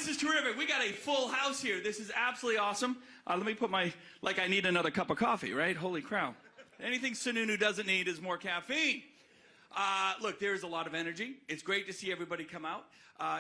this is terrific. We got a full house here. This is absolutely awesome. Let me put my, like I need another cup of coffee, right? Holy cow. Anything Sununu doesn't need is more caffeine. Look, there's a lot of energy. It's great to see everybody come out.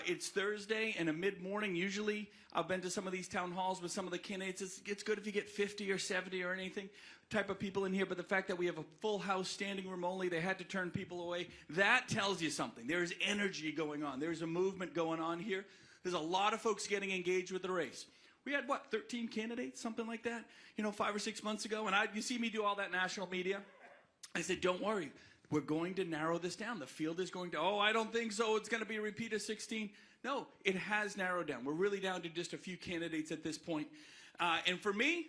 It's Thursday and a mid-morning. Usually, I've been to some of these town halls with some of the candidates. It's good if you get 50 or 70 or anything type of people in here, but the fact that we have a full house, standing room only, they had to turn people away, that tells you something. There's energy going on. There's a movement going on here. There's a lot of folks getting engaged with the race. We had, what, 13 candidates, something like that, 5 or 6 months ago, and you see me do all that national media. I said, don't worry. We're going to narrow this down. The field is going to, I don't think so. It's going to be a repeat of 16. No, it has narrowed down. We're really down to just a few candidates at this point. And for me,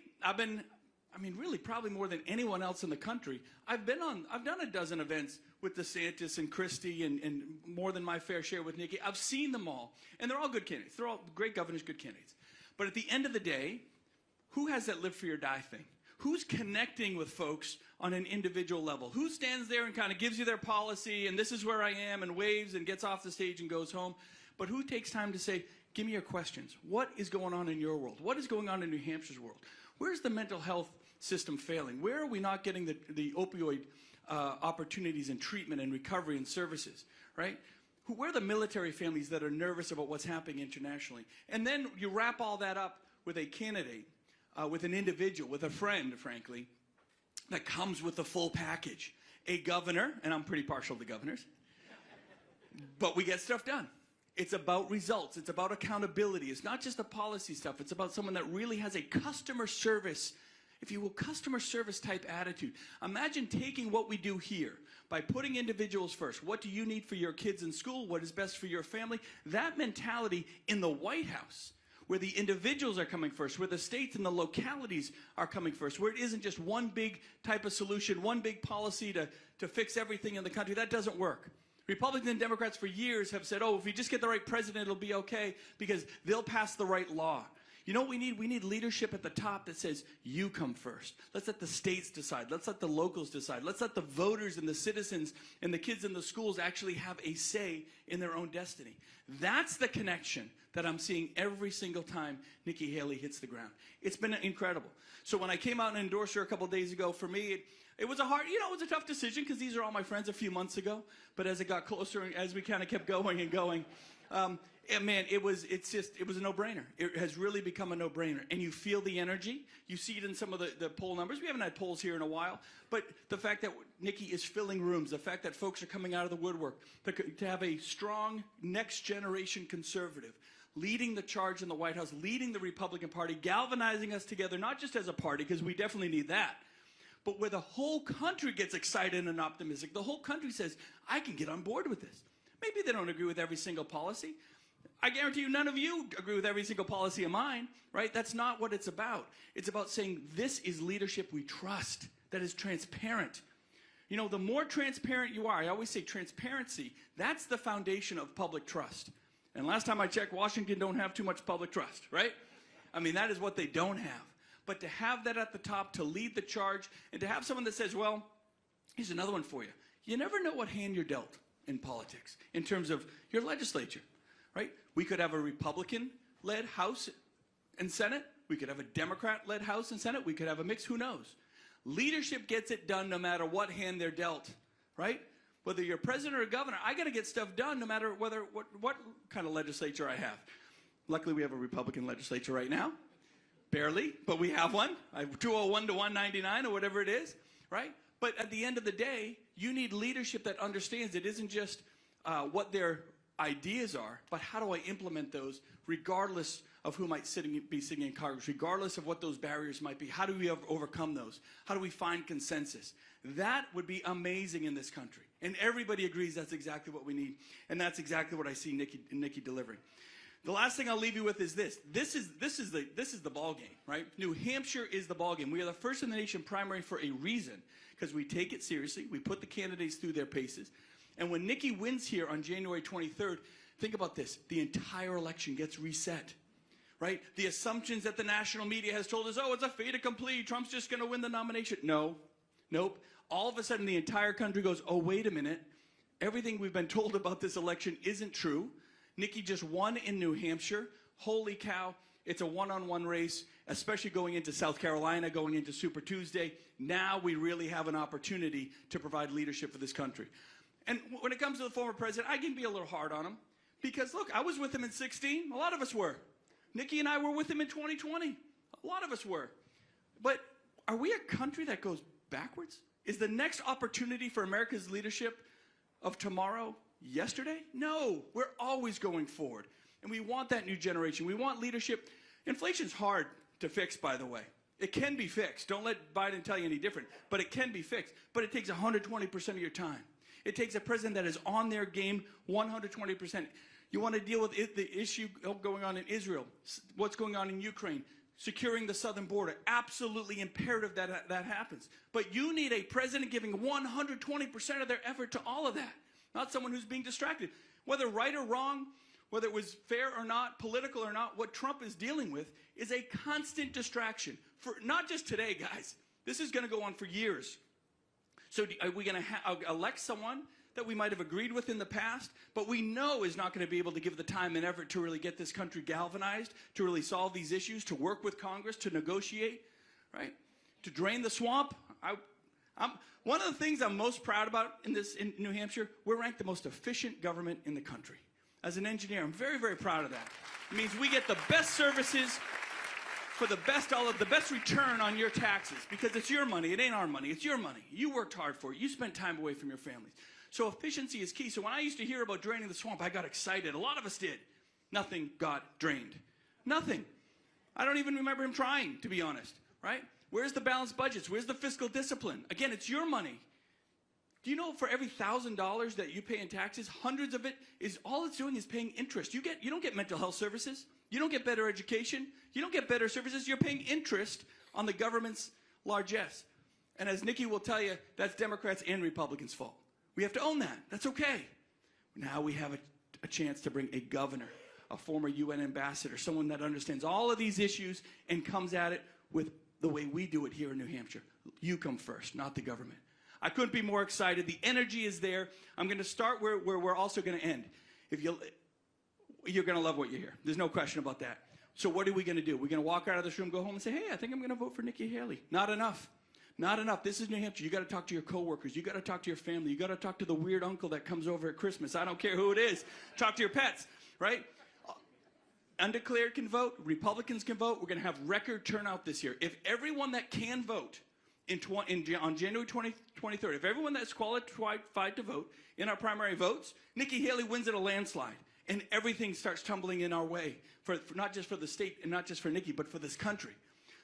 really probably more than anyone else in the country, I've done a dozen events with DeSantis and Christie and more than my fair share with Nikki. I've seen them all. And they're all good candidates. They're all great governors, good candidates. But at the end of the day, who has that live free or die thing? Who's connecting with folks on an individual level? Who stands there and kind of gives you their policy and this is where I am and waves and gets off the stage and goes home? But who takes time to say, give me your questions. What is going on in your world? What is going on in New Hampshire's world? Where's the mental health system failing? Where are we not getting the opioid opportunities and treatment and recovery and services, right? Where are the military families that are nervous about what's happening internationally? And then you wrap all that up with a candidate, with an individual, with a friend, frankly, that comes with the full package. A governor, and I'm pretty partial to governors, but we get stuff done. It's about results. It's about accountability. It's not just the policy stuff. It's about someone that really has a customer service, if you will, customer service type attitude. Imagine taking what we do here by putting individuals first. What do you need for your kids in school? What is best for your family? That mentality in the White House, where the individuals are coming first, where the states and the localities are coming first, where it isn't just one big type of solution, one big policy to fix everything in the country. That doesn't work. Republicans and Democrats for years have said, if we just get the right president, it'll be okay, because they'll pass the right law. You know what we need? We need leadership at the top that says, you come first. Let's let the states decide. Let's let the locals decide. Let's let the voters and the citizens and the kids in the schools actually have a say in their own destiny. That's the connection that I'm seeing every single time Nikki Haley hits the ground. It's been incredible. So when I came out and endorsed her a couple of days ago, for me, it was a hard, it was a tough decision because these are all my friends a few months ago. But as it got closer and as we kind of kept going and going, man, it was a no-brainer. It has really become a no-brainer. And you feel the energy. You see it in some of the poll numbers. We haven't had polls here in a while. But the fact that Nikki is filling rooms, the fact that folks are coming out of the woodwork, to have a strong next-generation conservative leading the charge in the White House, leading the Republican Party, galvanizing us together, not just as a party, because we definitely need that, but where the whole country gets excited and optimistic. The whole country says, I can get on board with this. Maybe they don't agree with every single policy. I guarantee you none of you agree with every single policy of mine, right? That's not what it's about. It's about saying this is leadership we trust, that is transparent. The more transparent you are, I always say transparency, that's the foundation of public trust. And last time I checked, Washington don't have too much public trust, right? That is what they don't have. But to have that at the top, to lead the charge, and to have someone that says, well, here's another one for you. You never know what hand you're dealt in politics in terms of your legislature, right? We could have a Republican-led House and Senate. We could have a Democrat-led House and Senate. We could have a mix. Who knows? Leadership gets it done no matter what hand they're dealt, right? Whether you're president or governor, I got to get stuff done no matter what kind of legislature I have. Luckily, we have a Republican legislature right now. Barely, but we have one. 201 to 199 or whatever it is, right? But at the end of the day, you need leadership that understands it isn't just what their ideas are, but how do I implement those regardless of who might be sitting in Congress, regardless of what those barriers might be. How do we overcome those? How do we find consensus? That would be amazing in this country. And everybody agrees that's exactly what we need. And that's exactly what I see Nikki delivering. The last thing I'll leave you with is this. This is the ball game, right? New Hampshire is the ball game. We are the first in the nation primary for a reason, because we take it seriously. We put the candidates through their paces. And when Nikki wins here on January 23rd, think about this. The entire election gets reset, right? The assumptions that the national media has told us, it's a fait accompli. Trump's just going to win the nomination. No. Nope. All of a sudden, the entire country goes, wait a minute. Everything we've been told about this election isn't true. Nikki just won in New Hampshire. holy cow, it's a one-on-one race, especially going into South Carolina, going into Super Tuesday. Now we really have an opportunity to provide leadership for this country. And when it comes to the former president, I can be a little hard on him because, look, I was with him in 2016. A lot of us were. Nikki and I were with him in 2020. A lot of us were. But are we a country that goes backwards? Is the next opportunity for America's leadership of tomorrow yesterday? No, we're always going forward. And we want that new generation. We want leadership. Inflation's hard to fix, by the way. It can be fixed. Don't let Biden tell you any different. But it can be fixed. But it takes 120% of your time. It takes a president that is on their game 120%. You want to deal with the issue going on in Israel, what's going on in Ukraine, securing the southern border. Absolutely imperative that that happens. But you need a president giving 120% of their effort to all of that, not someone who's being distracted. Whether right or wrong, whether it was fair or not, political or not, what Trump is dealing with is a constant distraction. For not just today, guys. This is going to go on for years. So are we going to elect someone that we might have agreed with in the past, but we know is not going to be able to give the time and effort to really get this country galvanized, to really solve these issues, to work with Congress, to negotiate, right? To drain the swamp? One of the things I'm most proud about in New Hampshire, we're ranked the most efficient government in the country. As an engineer, I'm very, very proud of that. It means we get the best services for the best return on your taxes, because it's your money. It ain't our money. It's your money. You worked hard for it. You spent time away from your families. So efficiency is key. So when I used to hear about draining the swamp, I got excited. A lot of us did. Nothing got drained. Nothing. I don't even remember him trying, to be honest, right? Where's the balanced budgets? Where's the fiscal discipline? Again, it's your money. Do you know for every $1,000 that you pay in taxes, hundreds of it is all it's doing is paying interest. You don't get mental health services. You don't get better education. You don't get better services. You're paying interest on the government's largesse. And as Nikki will tell you, that's Democrats and Republicans' fault. We have to own that. That's okay. Now we have a chance to bring a governor, a former UN ambassador, someone that understands all of these issues and comes at it with the way we do it here in New Hampshire. You come first, not the government. I couldn't be more excited. The energy is there. I'm going to start where we're also going to end. You're going to love what you hear. There's no question about that. So what are we going to do? We're going to walk out of this room, go home and say, hey, I think I'm going to vote for Nikki Haley. Not enough. Not enough. This is New Hampshire. You got to talk to your coworkers. You got to talk to your family. You got to talk to the weird uncle that comes over at Christmas. I don't care who it is. Talk to your pets, right? Undeclared can vote. Republicans can vote. We're going to have record turnout this year. If everyone that can vote on January 23rd, if everyone that's qualified to vote in our primary votes, Nikki Haley wins at a landslide. And everything starts tumbling in our way, for not just for the state and not just for Nikki, but for this country.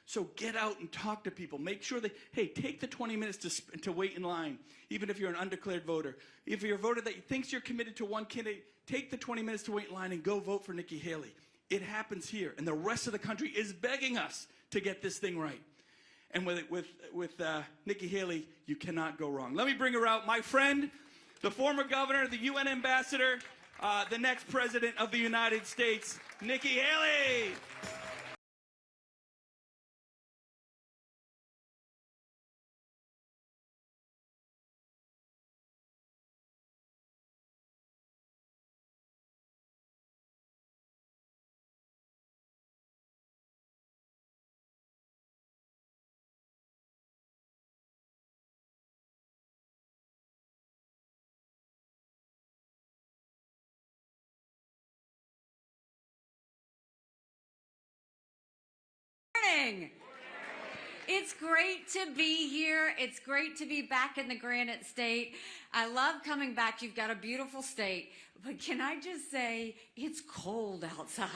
So get out and talk to people. Make sure that, hey, take the 20 minutes to wait in line, even if you're an undeclared voter. If you're a voter that thinks you're committed to one candidate, take the 20 minutes to wait in line and go vote for Nikki Haley. It happens here, and the rest of the country is begging us to get this thing right. And with Nikki Haley, you cannot go wrong. Let me bring her out. My friend, the former governor, the UN ambassador, the next president of the United States, Nikki Haley. It's great to be here. It's great to be back in the Granite State. I love coming back. You've got a beautiful state. But can I just say, it's cold outside.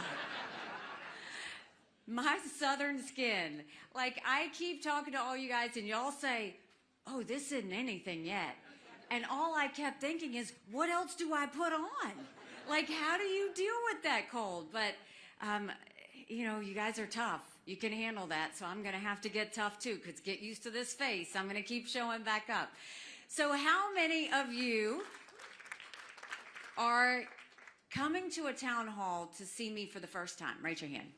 My southern skin. Like, I keep talking to all you guys, and y'all say, oh, this isn't anything yet. And all I kept thinking is, what else do I put on? Like, how do you deal with that cold? But, you know, you guys are tough. You can handle that, so I'm going to have to get tough, too, because get used to this face. I'm going to keep showing back up. So how many of you are coming to a town hall to see me for the first time? Raise your hand.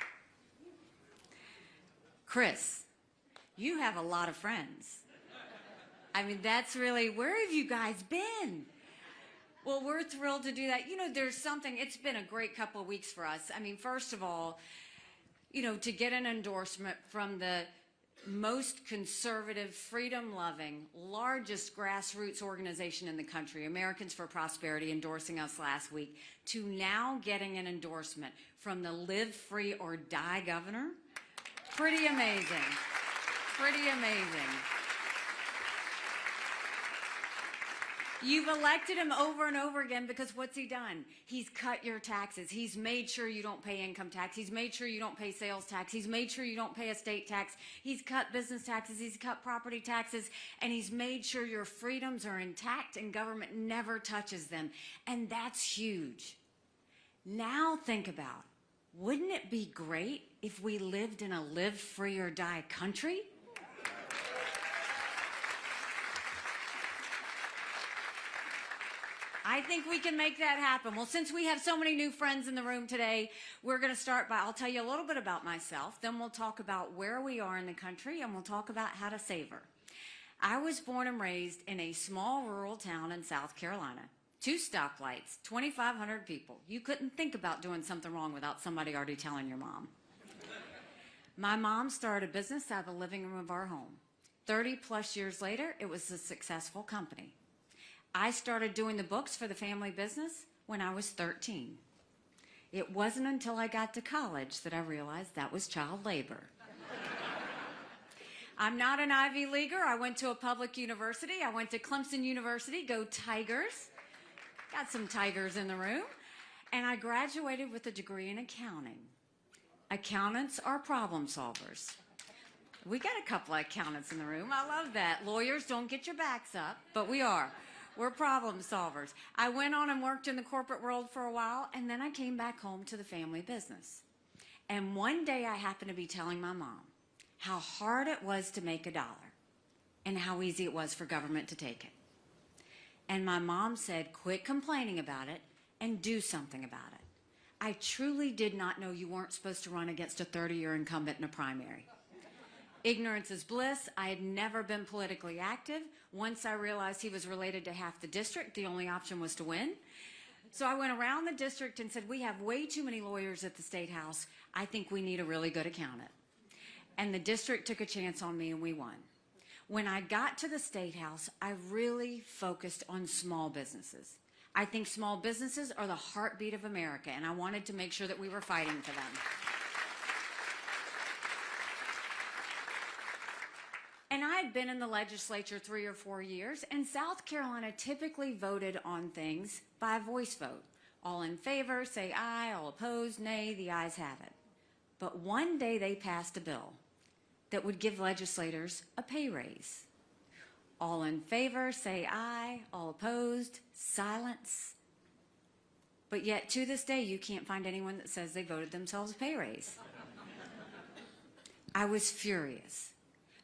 Chris, you have a lot of friends. I mean, that's really, where have you guys been? Well, we're thrilled to do that. You know, there's something, it's been a great couple of weeks for us. I mean, first of all, you know, to get an endorsement from the most conservative, freedom-loving, largest grassroots organization in the country, Americans for Prosperity, endorsing us last week, to now getting an endorsement from the Live Free or Die governor. Pretty amazing. Pretty amazing. You've elected him over and over again because what's he done? He's cut your taxes. He's made sure you don't pay income tax. He's made sure you don't pay sales tax. He's made sure you don't pay estate tax. He's cut business taxes. He's cut property taxes. And he's made sure your freedoms are intact and government never touches them. And that's huge. Now think about, wouldn't it be great if we lived in a live free or die country? I think we can make that happen. Well, since we have so many new friends in the room today, we're going to start by, I'll tell you a little bit about myself, then we'll talk about where we are in the country, and we'll talk about how to save her. I was born and raised in a small rural town in South Carolina. 2 stoplights, 2,500 people. You couldn't think about doing something wrong without somebody already telling your mom. My mom started a business out of the living room of our home. 30 plus years later, it was a successful company. I started doing the books for the family business when I was 13. It wasn't until I got to college that I realized that was child labor. I'm not an Ivy Leaguer. I went to a public university. I went to Clemson University. Go Tigers. Got some Tigers in the room. And I graduated with a degree in accounting. Accountants are problem solvers. We got a couple of accountants in the room. I love that. Lawyers, don't get your backs up, but we are. We're problem solvers. I went on and worked in the corporate world for a while, and then I came back home to the family business. And one day I happened to be telling my mom how hard it was to make $1 and how easy it was for government to take it. And my mom said, quit complaining about it and do something about it. I truly did not know you weren't supposed to run against a 30-year incumbent in a primary. Ignorance is bliss. I had never been politically active. Once I realized he was related to half the district, the only option was to win. So I went around the district and said, we have way too many lawyers at the State House. I think we need a really good accountant. And the district took a chance on me and we won. When I got to the State House, I really focused on small businesses. I think small businesses are the heartbeat of America, and I wanted to make sure that we were fighting for them. And I had been in the legislature 3 or 4 years, and South Carolina typically voted on things by a voice vote. All in favor, say aye. All opposed, nay. The ayes have it. But one day they passed a bill that would give legislators a pay raise. All in favor, say aye. All opposed, silence. But yet, to this day, you can't find anyone that says they voted themselves a pay raise. I was furious.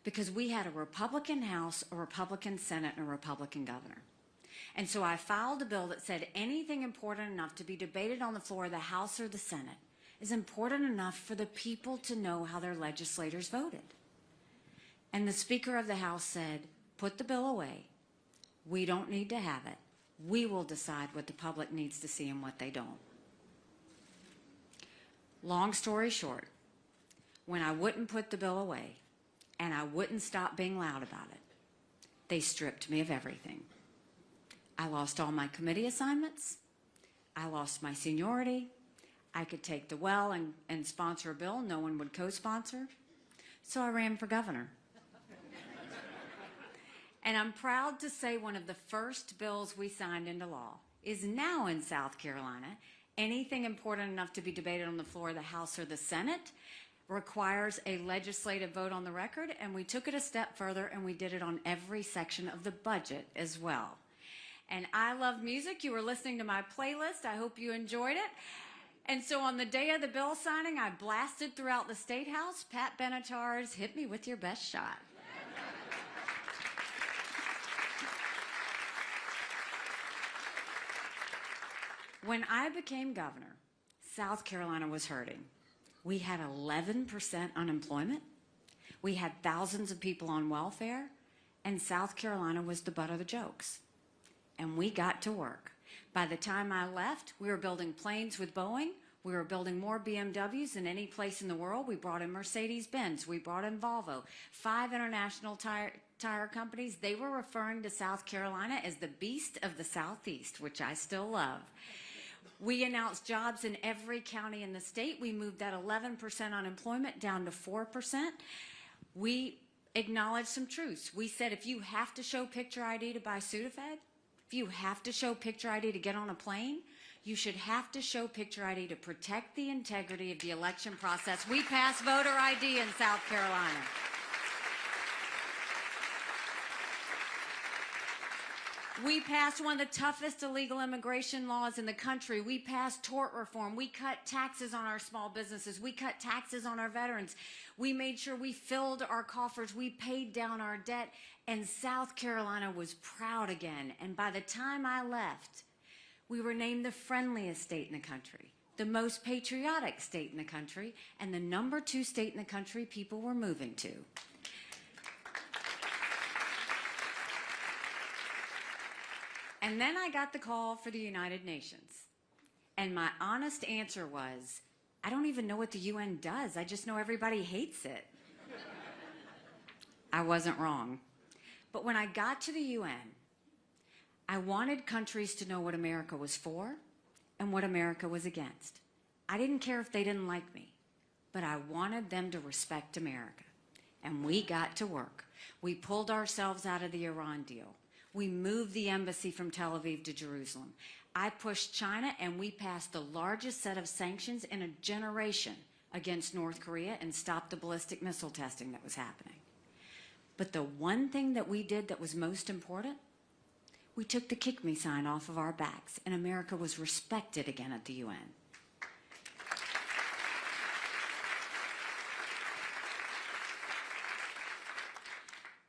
Because we had a Republican House, a Republican Senate, and a Republican governor. And so I filed a bill that said anything important enough to be debated on the floor of the House or the Senate is important enough for the people to know how their legislators voted. And the Speaker of the House said, put the bill away. We don't need to have it. We will decide what the public needs to see and what they don't. Long story short, when I wouldn't put the bill away, and I wouldn't stop being loud about it, they stripped me of everything. I lost all my committee assignments. I lost my seniority. I could take the well and sponsor a bill no one would co-sponsor. So I ran for governor. And I'm proud to say one of the first bills we signed into law is now in South Carolina. Anything important enough to be debated on the floor of the House or the Senate requires a legislative vote on the record, and we took it a step further and we did it on every section of the budget as well. And I love music. You were listening to my playlist. I hope you enjoyed it. And so on the day of the bill signing, I blasted throughout the State House Pat Benatar's "Hit Me With Your Best Shot." When I became governor, South Carolina was hurting. We had 11% unemployment. We had thousands of people on welfare, and South Carolina was the butt of the jokes. And we got to work. By the time I left, we were building planes with Boeing. We were building more BMWs than any place in the world. We brought in Mercedes-Benz. We brought in Volvo. 5 international tire companies. They were referring to South Carolina as the beast of the Southeast, which I still love. We announced jobs in every county in the state. We moved that 11% unemployment down to 4%. We acknowledged some truths. We said if you have to show picture ID to buy Sudafed, if you have to show picture ID to get on a plane, you should have to show picture ID to protect the integrity of the election process. We passed voter ID in South Carolina. We passed one of the toughest illegal immigration laws in the country. We passed tort reform. We cut taxes on our small businesses. We cut taxes on our veterans. We made sure we filled our coffers. We paid down our debt. And South Carolina was proud again. And by the time I left, we were named the friendliest state in the country, the most patriotic state in the country, and the #2 state in the country people were moving to. And then I got the call for the United Nations. And my honest answer was, I don't even know what the UN does. I just know everybody hates it. I wasn't wrong. But when I got to the UN, I wanted countries to know what America was for and what America was against. I didn't care if they didn't like me, but I wanted them to respect America. And we got to work. We pulled ourselves out of the Iran deal. We moved the embassy from Tel Aviv to Jerusalem. I pushed China, and we passed the largest set of sanctions in a generation against North Korea and stopped the ballistic missile testing that was happening. But the one thing that we did that was most important, we took the kick me sign off of our backs, and America was respected again at the UN.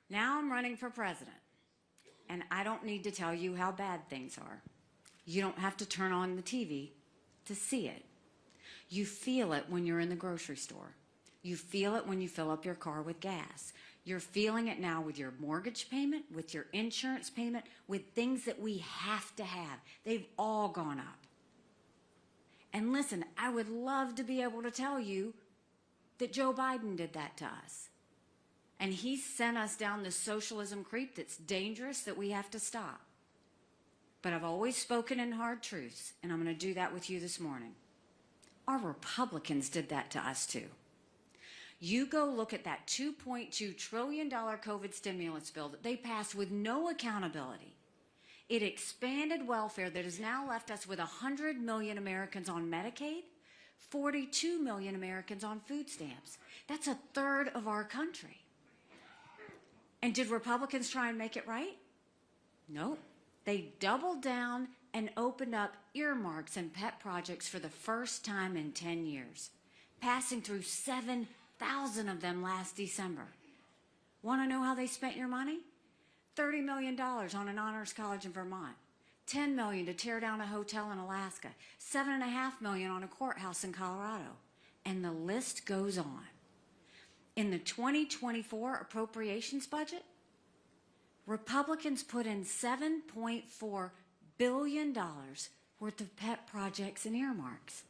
Now I'm running for president, and I don't need to tell you how bad things are. You don't have to turn on the TV to see it. You feel it when you're in the grocery store. You feel it when you fill up your car with gas. You're feeling it now with your mortgage payment, with your insurance payment, with things that we have to have. They've all gone up. And listen, I would love to be able to tell you that Joe Biden did that to us. And he sent us down this socialism creep that's dangerous that we have to stop. But I've always spoken in hard truths, and I'm going to do that with you this morning. Our Republicans did that to us too. You go look at that $2.2 trillion COVID stimulus bill that they passed with no accountability. It expanded welfare that has now left us with 100 million Americans on Medicaid, 42 million Americans on food stamps. That's a third of our country. And did Republicans try and make it right? Nope. They doubled down and opened up earmarks and pet projects for the first time in 10 years, passing through 7,000 of them last December. Want to know how they spent your money? $30 million on an honors college in Vermont, $10 million to tear down a hotel in Alaska, $7.5 million on a courthouse in Colorado, and the list goes on. In the 2024 appropriations budget, Republicans put in $7.4 billion worth of pet projects and earmarks.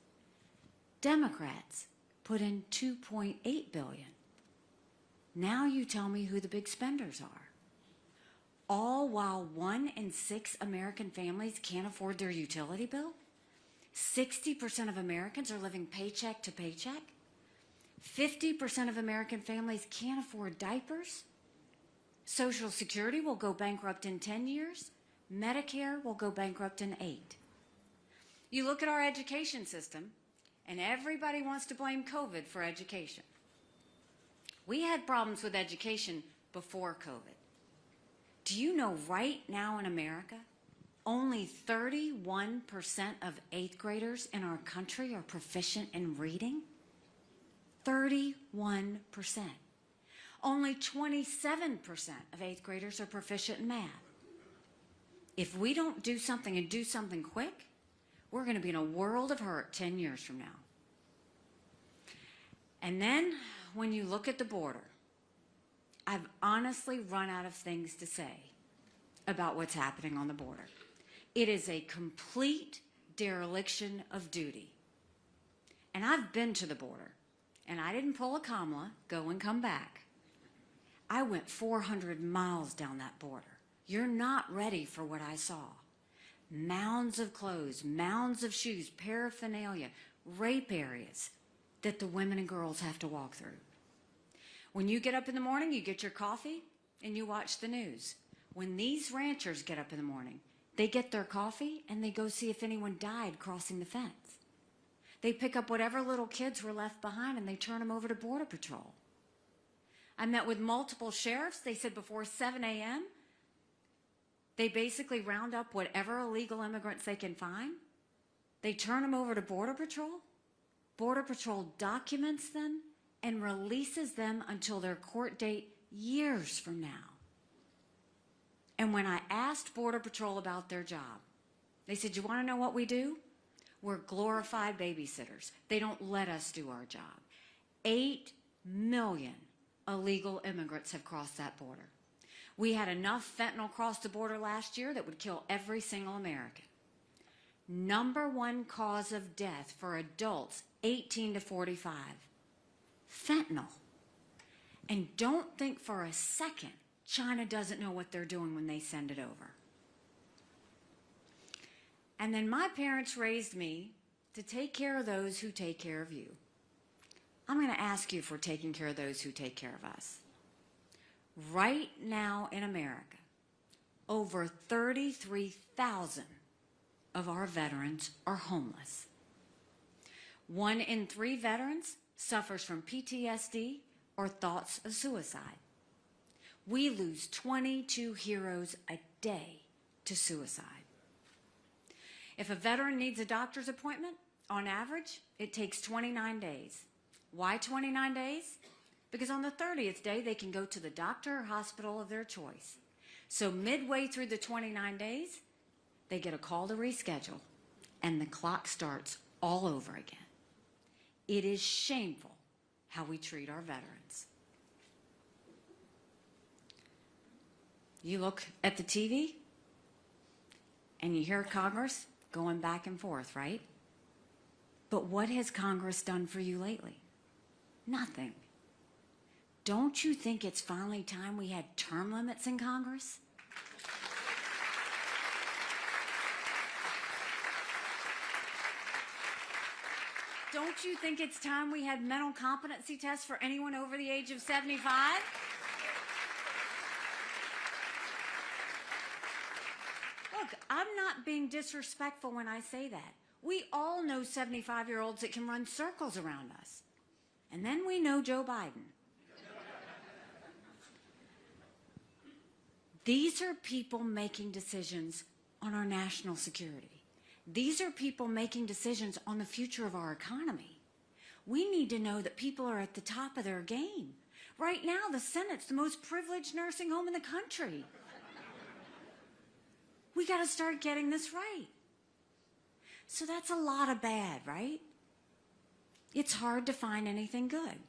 Democrats put in $2.8 billion. Now you tell me who the big spenders are. All while 1 in 6 American families can't afford their utility bill. 60% of Americans are living paycheck to paycheck. 50% of American families can't afford diapers. Social Security will go bankrupt in 10 years. Medicare will go bankrupt in 8. You look at our education system, and everybody wants to blame COVID for education. We had problems with education before COVID. Do you know right now in America, only 31% of 8th graders in our country are proficient in reading? 31%. Only 27% of 8th graders are proficient in math. If we don't do something and do something quick, we're going to be in a world of hurt 10 years from now. And then when you look at the border, I've honestly run out of things to say about what's happening on the border. It is a complete dereliction of duty. And I've been to the border, and I didn't pull a Kamala, go and come back. I went 400 miles down that border. You're not ready for what I saw. Mounds of clothes, mounds of shoes, paraphernalia, rape areas that the women and girls have to walk through. When you get up in the morning, you get your coffee and you watch the news. When these ranchers get up in the morning, they get their coffee and they go see if anyone died crossing the fence. They pick up whatever little kids were left behind and they turn them over to Border Patrol. I met with multiple sheriffs. They said before 7 a.m., they basically round up whatever illegal immigrants they can find. They turn them over to Border Patrol. Border Patrol documents them and releases them until their court date years from now. And when I asked Border Patrol about their job, they said, "You want to know what we do? We're glorified babysitters. They don't let us do our job." 8 million illegal immigrants have crossed that border. We had enough fentanyl cross the border last year that would kill every single American. #1 cause of death for adults 18 to 45, fentanyl. And don't think for a second China doesn't know what they're doing when they send it over. And then my parents raised me to take care of those who take care of you. I'm going to ask you if we're taking care of those who take care of us. Right now in America, over 33,000 of our veterans are homeless. 1 in 3 veterans suffers from PTSD or thoughts of suicide. We lose 22 heroes a day to suicide. If a veteran needs a doctor's appointment, on average, it takes 29 days. Why 29 days? Because on the 30th day, they can go to the doctor or hospital of their choice. So midway through the 29 days, they get a call to reschedule, and the clock starts all over again. It is shameful how we treat our veterans. You look at the TV, and you hear Congress going back and forth, right? But what has Congress done for you lately? Nothing. Don't you think it's finally time we had term limits in Congress? Don't you think it's time we had mental competency tests for anyone over the age of 75? Look, I'm not being disrespectful when I say that. We all know 75-year-olds that can run circles around us. And then we know Joe Biden. These are people making decisions on our national security. These are people making decisions on the future of our economy. We need to know that people are at the top of their game. Right now, the Senate's the most privileged nursing home in the country. We got to start getting this right. So that's a lot of bad, right? It's hard to find anything good.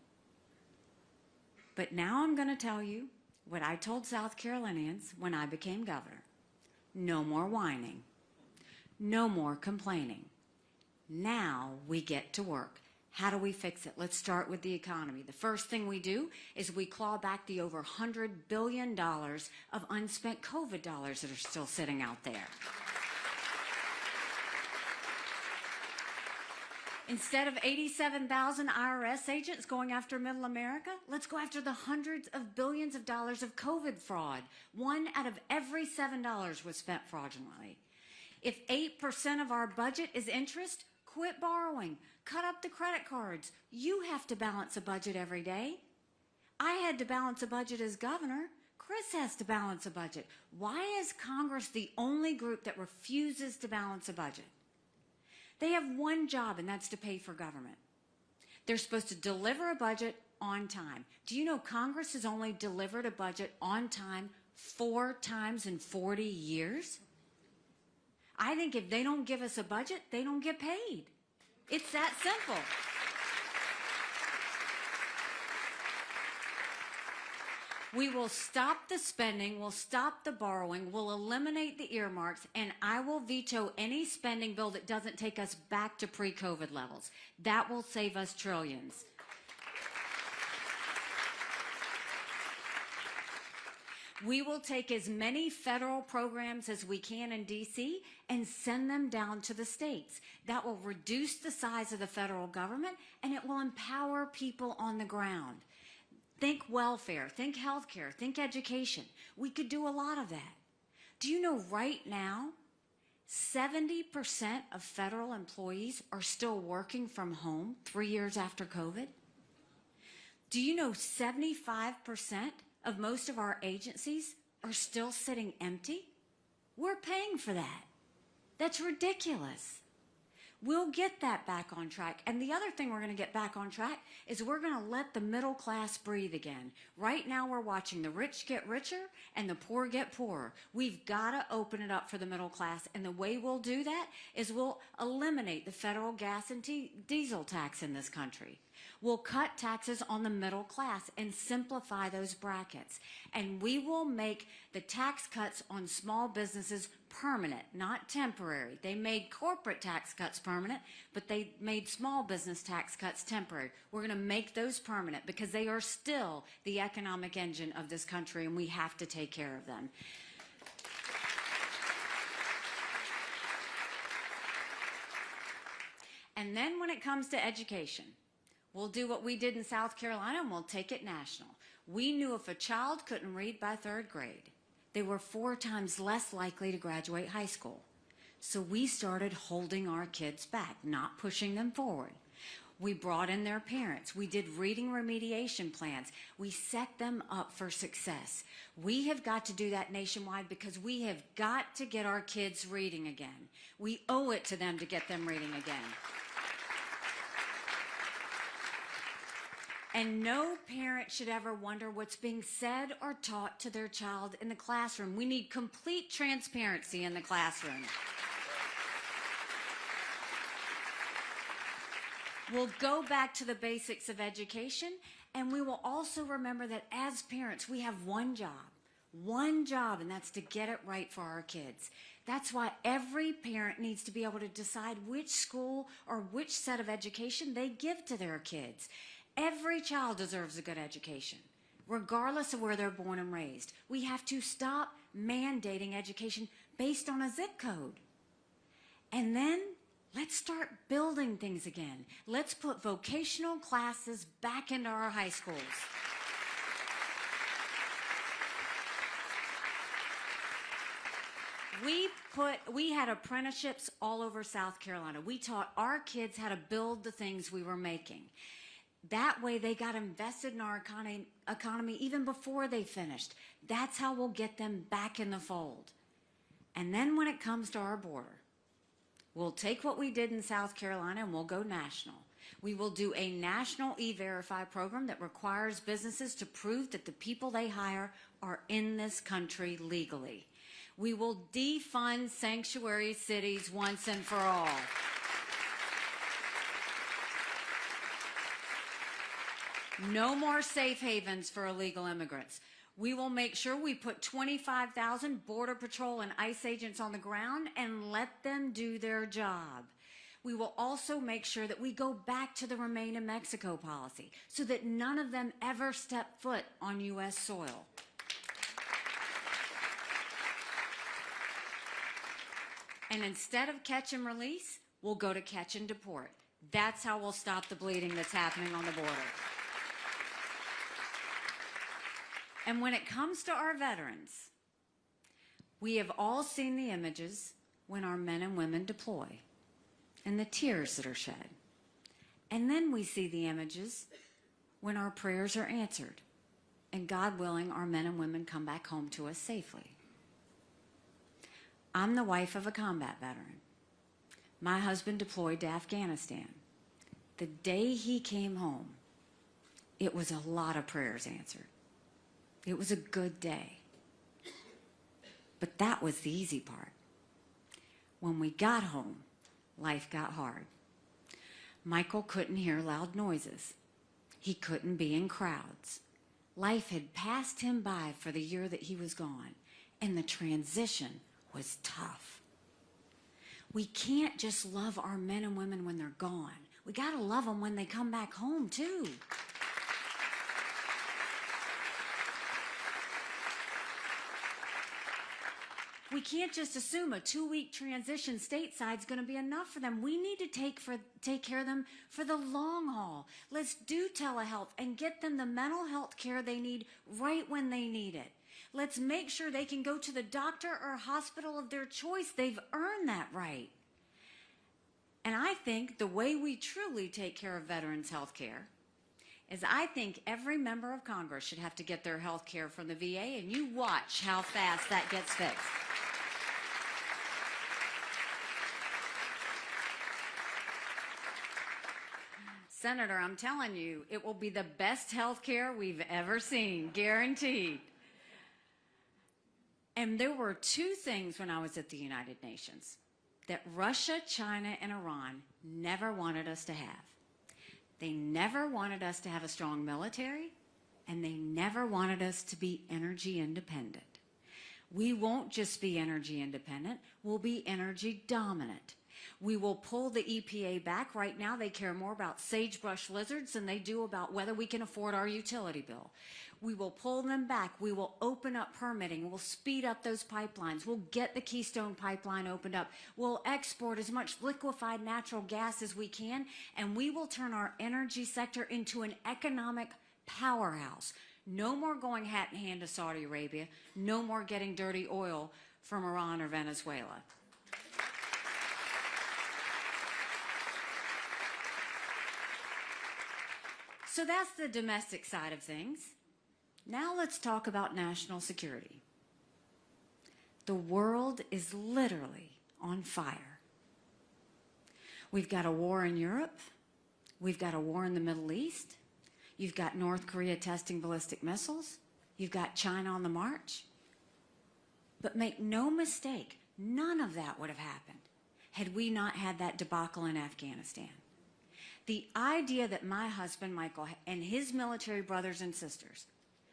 But now I'm going to tell you what I told South Carolinians when I became governor. No more whining. No more complaining. Now we get to work. How do we fix it? Let's start with the economy. The first thing we do is we claw back the over $100 billion of unspent COVID dollars that are still sitting out there. Instead of 87,000 IRS agents going after middle America, let's go after the hundreds of billions of dollars of COVID fraud. 1 out of every $7 was spent fraudulently. If 8% of our budget is interest, quit borrowing. Cut up the credit cards. You have to balance a budget every day. I had to balance a budget as governor. Chris has to balance a budget. Why is Congress the only group that refuses to balance a budget? They have one job, and that's to pay for government. They're supposed to deliver a budget on time. Do you know Congress has only delivered a budget on time 4 times in 40 years? I think if they don't give us a budget, they don't get paid. It's that simple. We will stop the spending, we'll stop the borrowing, we'll eliminate the earmarks, and I will veto any spending bill that doesn't take us back to pre-COVID levels. That will save us trillions. We will take as many federal programs as we can in D.C. and send them down to the states. That will reduce the size of the federal government, and it will empower people on the ground. Think welfare, think healthcare, think education. We could do a lot of that. Do you know right now, 70% of federal employees are still working from home 3 years after COVID? Do you know 75% of most of our agencies are still sitting empty? We're paying for that. That's ridiculous. We'll get that back on track. And the other thing we're going to get back on track is we're going to let the middle class breathe again. Right now we're watching the rich get richer and the poor get poorer. We've got to open it up for the middle class. And the way we'll do that is we'll eliminate the federal gas and diesel tax in this country. We'll cut taxes on the middle class and simplify those brackets. And we will make the tax cuts on small businesses permanent, not temporary. They made corporate tax cuts permanent, but they made small business tax cuts temporary. We're going to make those permanent because they are still the economic engine of this country, and we have to take care of them. And then when it comes to education, we'll do what we did in South Carolina, and we'll take it national. We knew if a child couldn't read by 3rd grade, they were 4 times less likely to graduate high school. So we started holding our kids back, not pushing them forward. We brought in their parents. We did reading remediation plans. We set them up for success. We have got to do that nationwide because we have got to get our kids reading again. We owe it to them to get them reading again. And no parent should ever wonder what's being said or taught to their child in the classroom. We need complete transparency in the classroom. We'll go back to the basics of education, and we will also remember that as parents, we have one job, and that's to get it right for our kids. That's why every parent needs to be able to decide which school or which set of education they give to their kids. Every child deserves a good education, regardless of where they're born and raised. We have to stop mandating education based on a zip code. And then let's start building things again. Let's put vocational classes back into our high schools. We had apprenticeships all over South Carolina. We taught our kids how to build the things we were making. That way they got invested in our economy even before they finished. That's how we'll get them back in the fold. And then when it comes to our border, we'll take what we did in South Carolina and we'll go national. We will do a national E-Verify program that requires businesses to prove that the people they hire are in this country legally. We will defund sanctuary cities once and for all. No more safe havens for illegal immigrants. We will make sure we put 25,000 Border Patrol and ICE agents on the ground and let them do their job. We will also make sure that we go back to the Remain in Mexico policy so that none of them ever step foot on U.S. soil. And instead of catch and release, we'll go to catch and deport. That's how we'll stop the bleeding that's happening on the border. And when it comes to our veterans, we have all seen the images when our men and women deploy and the tears that are shed. And then we see the images when our prayers are answered and, God willing, our men and women come back home to us safely. I'm the wife of a combat veteran. My husband deployed to Afghanistan. The day he came home, it was a lot of prayers answered. It was a good day. But that was the easy part. When we got home, life got hard. Michael couldn't hear loud noises. He couldn't be in crowds. Life had passed him by for the year that he was gone, and the transition was tough. We can't just love our men and women when they're gone. We got to love them when they come back home, too. We can't just assume a 2-week transition stateside is going to be enough for them. We need to take care of them for the long haul. Let's do telehealth and get them the mental health care they need right when they need it. Let's make sure they can go to the doctor or hospital of their choice. They've earned that right. And I think the way we truly take care of veterans' health care is I think every member of Congress should have to get their health care from the VA, and you watch how fast that gets fixed. Senator, I'm telling you, it will be the best health care we've ever seen, guaranteed. And there were 2 things when I was at the United Nations that Russia, China, and Iran never wanted us to have. They never wanted us to have a strong military, and they never wanted us to be energy independent. We won't just be energy independent, we'll be energy dominant. We will pull the EPA back. Right now, they care more about sagebrush lizards than they do about whether we can afford our utility bill. We will pull them back. We will open up permitting. We'll speed up those pipelines. We'll get the Keystone Pipeline opened up. We'll export as much liquefied natural gas as we can, and we will turn our energy sector into an economic powerhouse. No more going hat in hand to Saudi Arabia. No more getting dirty oil from Iran or Venezuela. So that's the domestic side of things. Now let's talk about national security. The world is literally on fire. We've got a war in Europe. We've got a war in the Middle East. You've got North Korea testing ballistic missiles. You've got China on the march. But make no mistake, none of that would have happened had we not had that debacle in Afghanistan. The idea that my husband, Michael, and his military brothers and sisters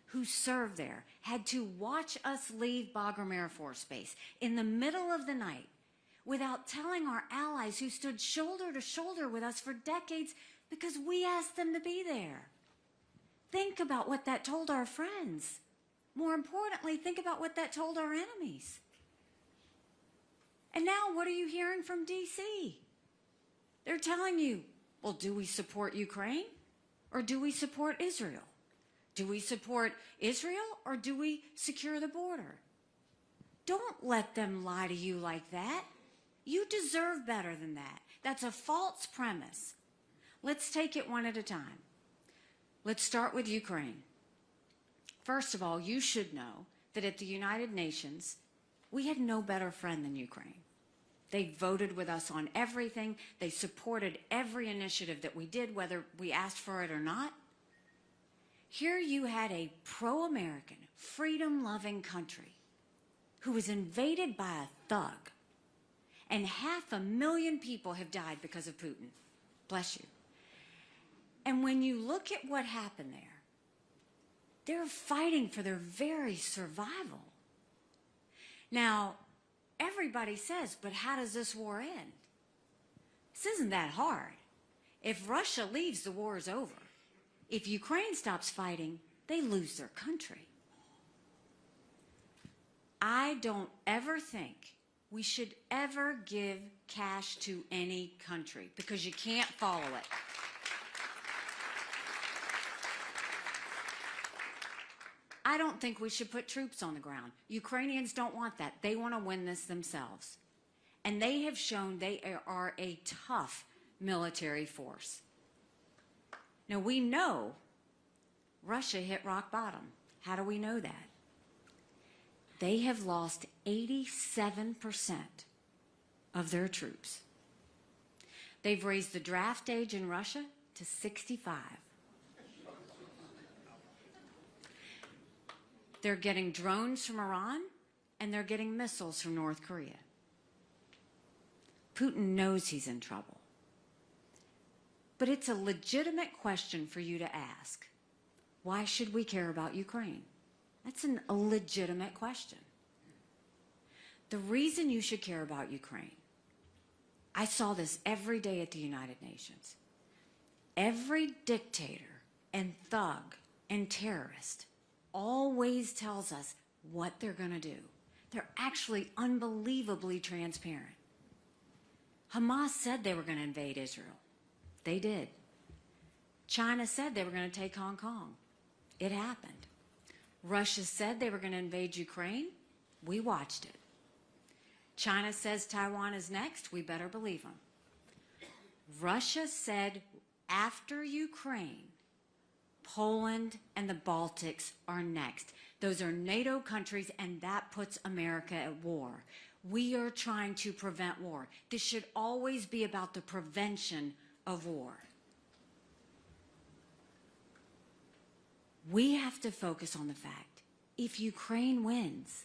who served there had to watch us leave Bagram Air Force Base in the middle of the night without telling our allies who stood shoulder to shoulder with us for decades because we asked them to be there. Think about what that told our friends. More importantly, think about what that told our enemies. And now what are you hearing from D.C.? They're telling you, well, do we support Ukraine or do we support Israel? Do we support Israel or do we secure the border? Don't let them lie to you like that. You deserve better than that. That's a false premise. Let's take it one at a time. Let's start with Ukraine. First of all, you should know that at the United Nations, we had no better friend than Ukraine. They voted with us on everything. They supported every initiative that we did, whether we asked for it or not. Here you had a pro-American, freedom-loving country who was invaded by a thug, and 500,000 people have died because of Putin. Bless you. And when you look at what happened there, they're fighting for their very survival. Now, everybody says, but how does this war end? This isn't that hard. If Russia leaves, the war is over. If Ukraine stops fighting, they lose their country. I don't ever think we should ever give cash to any country because you can't follow it. I don't think we should put troops on the ground. Ukrainians don't want that. They want to win this themselves. And they have shown they are a tough military force. Now, we know Russia hit rock bottom. How do we know that? They have lost 87% of their troops. They've raised the draft age in Russia to 65. They're getting drones from Iran, and they're getting missiles from North Korea. Putin knows he's in trouble. But it's a legitimate question for you to ask. Why should we care about Ukraine? That's a legitimate question. The reason you should care about Ukraine, I saw this every day at the United Nations. Every dictator and thug and terrorist always tells us what they're going to do. They're actually unbelievably transparent. Hamas said they were going to invade Israel. They did. China said they were going to take Hong Kong. It happened. Russia said they were going to invade Ukraine. We watched it. China says Taiwan is next. We better believe them. Russia said after Ukraine, Poland and the Baltics are next. Those are NATO countries, and that puts America at war. We are trying to prevent war. This should always be about the prevention of war. We have to focus on the fact, if Ukraine wins,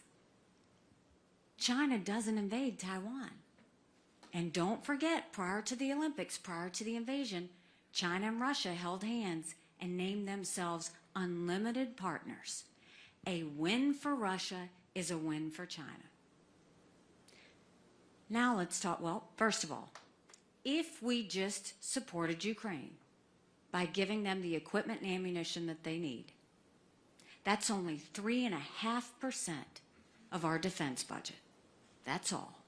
China doesn't invade Taiwan. And don't forget, prior to the Olympics, prior to the invasion, China and Russia held hands and named themselves unlimited partners. A win for Russia is a win for China. Now let's talk, well, first of all, if we just supported Ukraine by giving them the equipment and ammunition that they need, that's only 3.5% of our defense budget. That's all.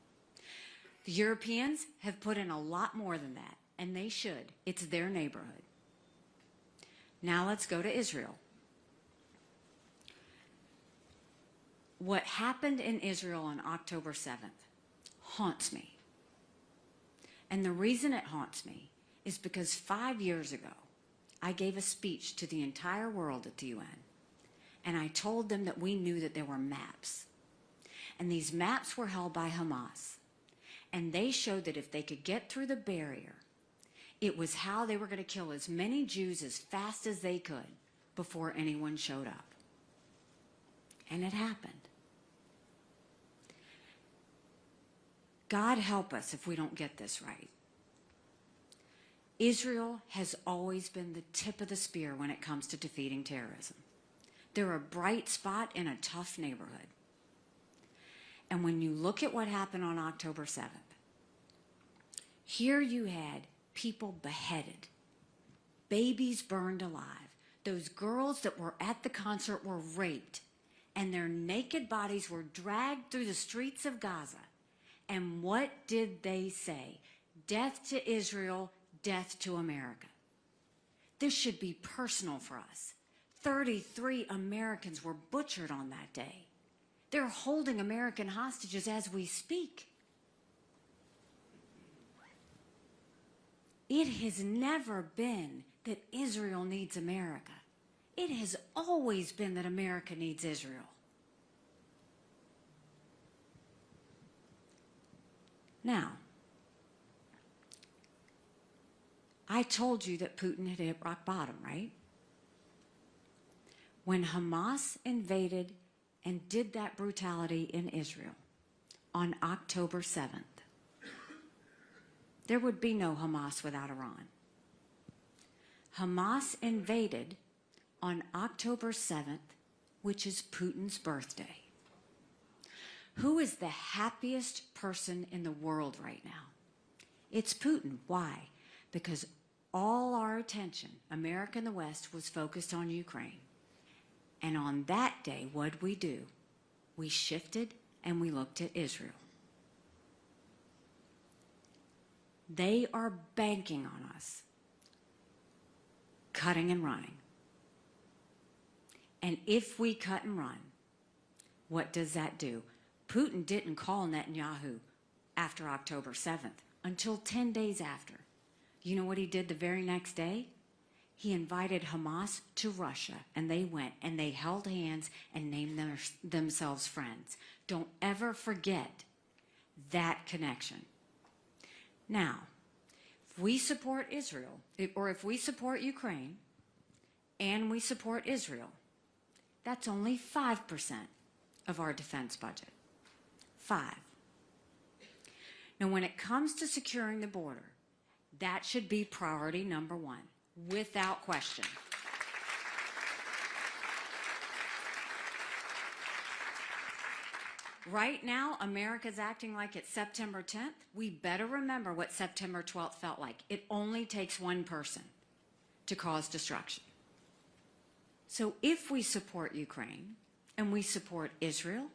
The Europeans have put in a lot more than that, and they should. It's their neighborhood. Now let's go to Israel. What happened in Israel on October 7th haunts me. And the reason it haunts me is because 5 years ago, I gave a speech to the entire world at the UN, and I told them that we knew that there were maps. And these maps were held by Hamas. And they showed that if they could get through the barrier, it was how they were going to kill as many Jews as fast as they could before anyone showed up. And it happened. God help us if we don't get this right. Israel has always been the tip of the spear when it comes to defeating terrorism. They're a bright spot in a tough neighborhood. And when you look at what happened on October 7th, here you had people beheaded, babies burned alive. Those girls that were at the concert were raped, and their naked bodies were dragged through the streets of Gaza. And what did they say? Death to Israel, death to America. This should be personal for us. 33 Americans were butchered on that day. They're holding American hostages as we speak. It has never been that Israel needs America. It has always been that America needs Israel. Now, I told you that Putin had hit rock bottom, right? When Hamas invaded and did that brutality in Israel on October 7th, there would be no Hamas without Iran. Hamas invaded on October 7th, which is Putin's birthday. Who is the happiest person in the world right now? It's Putin. Why? Because all our attention, America and the West, was focused on Ukraine. And on that day, what did we do? We shifted and we looked at Israel. They are banking on us, cutting and running. And if we cut and run, what does that do? Putin didn't call Netanyahu after October 7th until 10 days after. You know what he did the very next day? He invited Hamas to Russia, and they went, and they held hands and named themselves friends. Don't ever forget that connection. Now, if we support Israel, or if we support Ukraine, and we support Israel, that's only 5% of our defense budget. 5. Now, when it comes to securing the border, that should be priority number 1, without question. Right now, America's acting like it's September 10th. We better remember what September 12th felt like. It only takes one person to cause destruction. So if we support Ukraine and we support Israel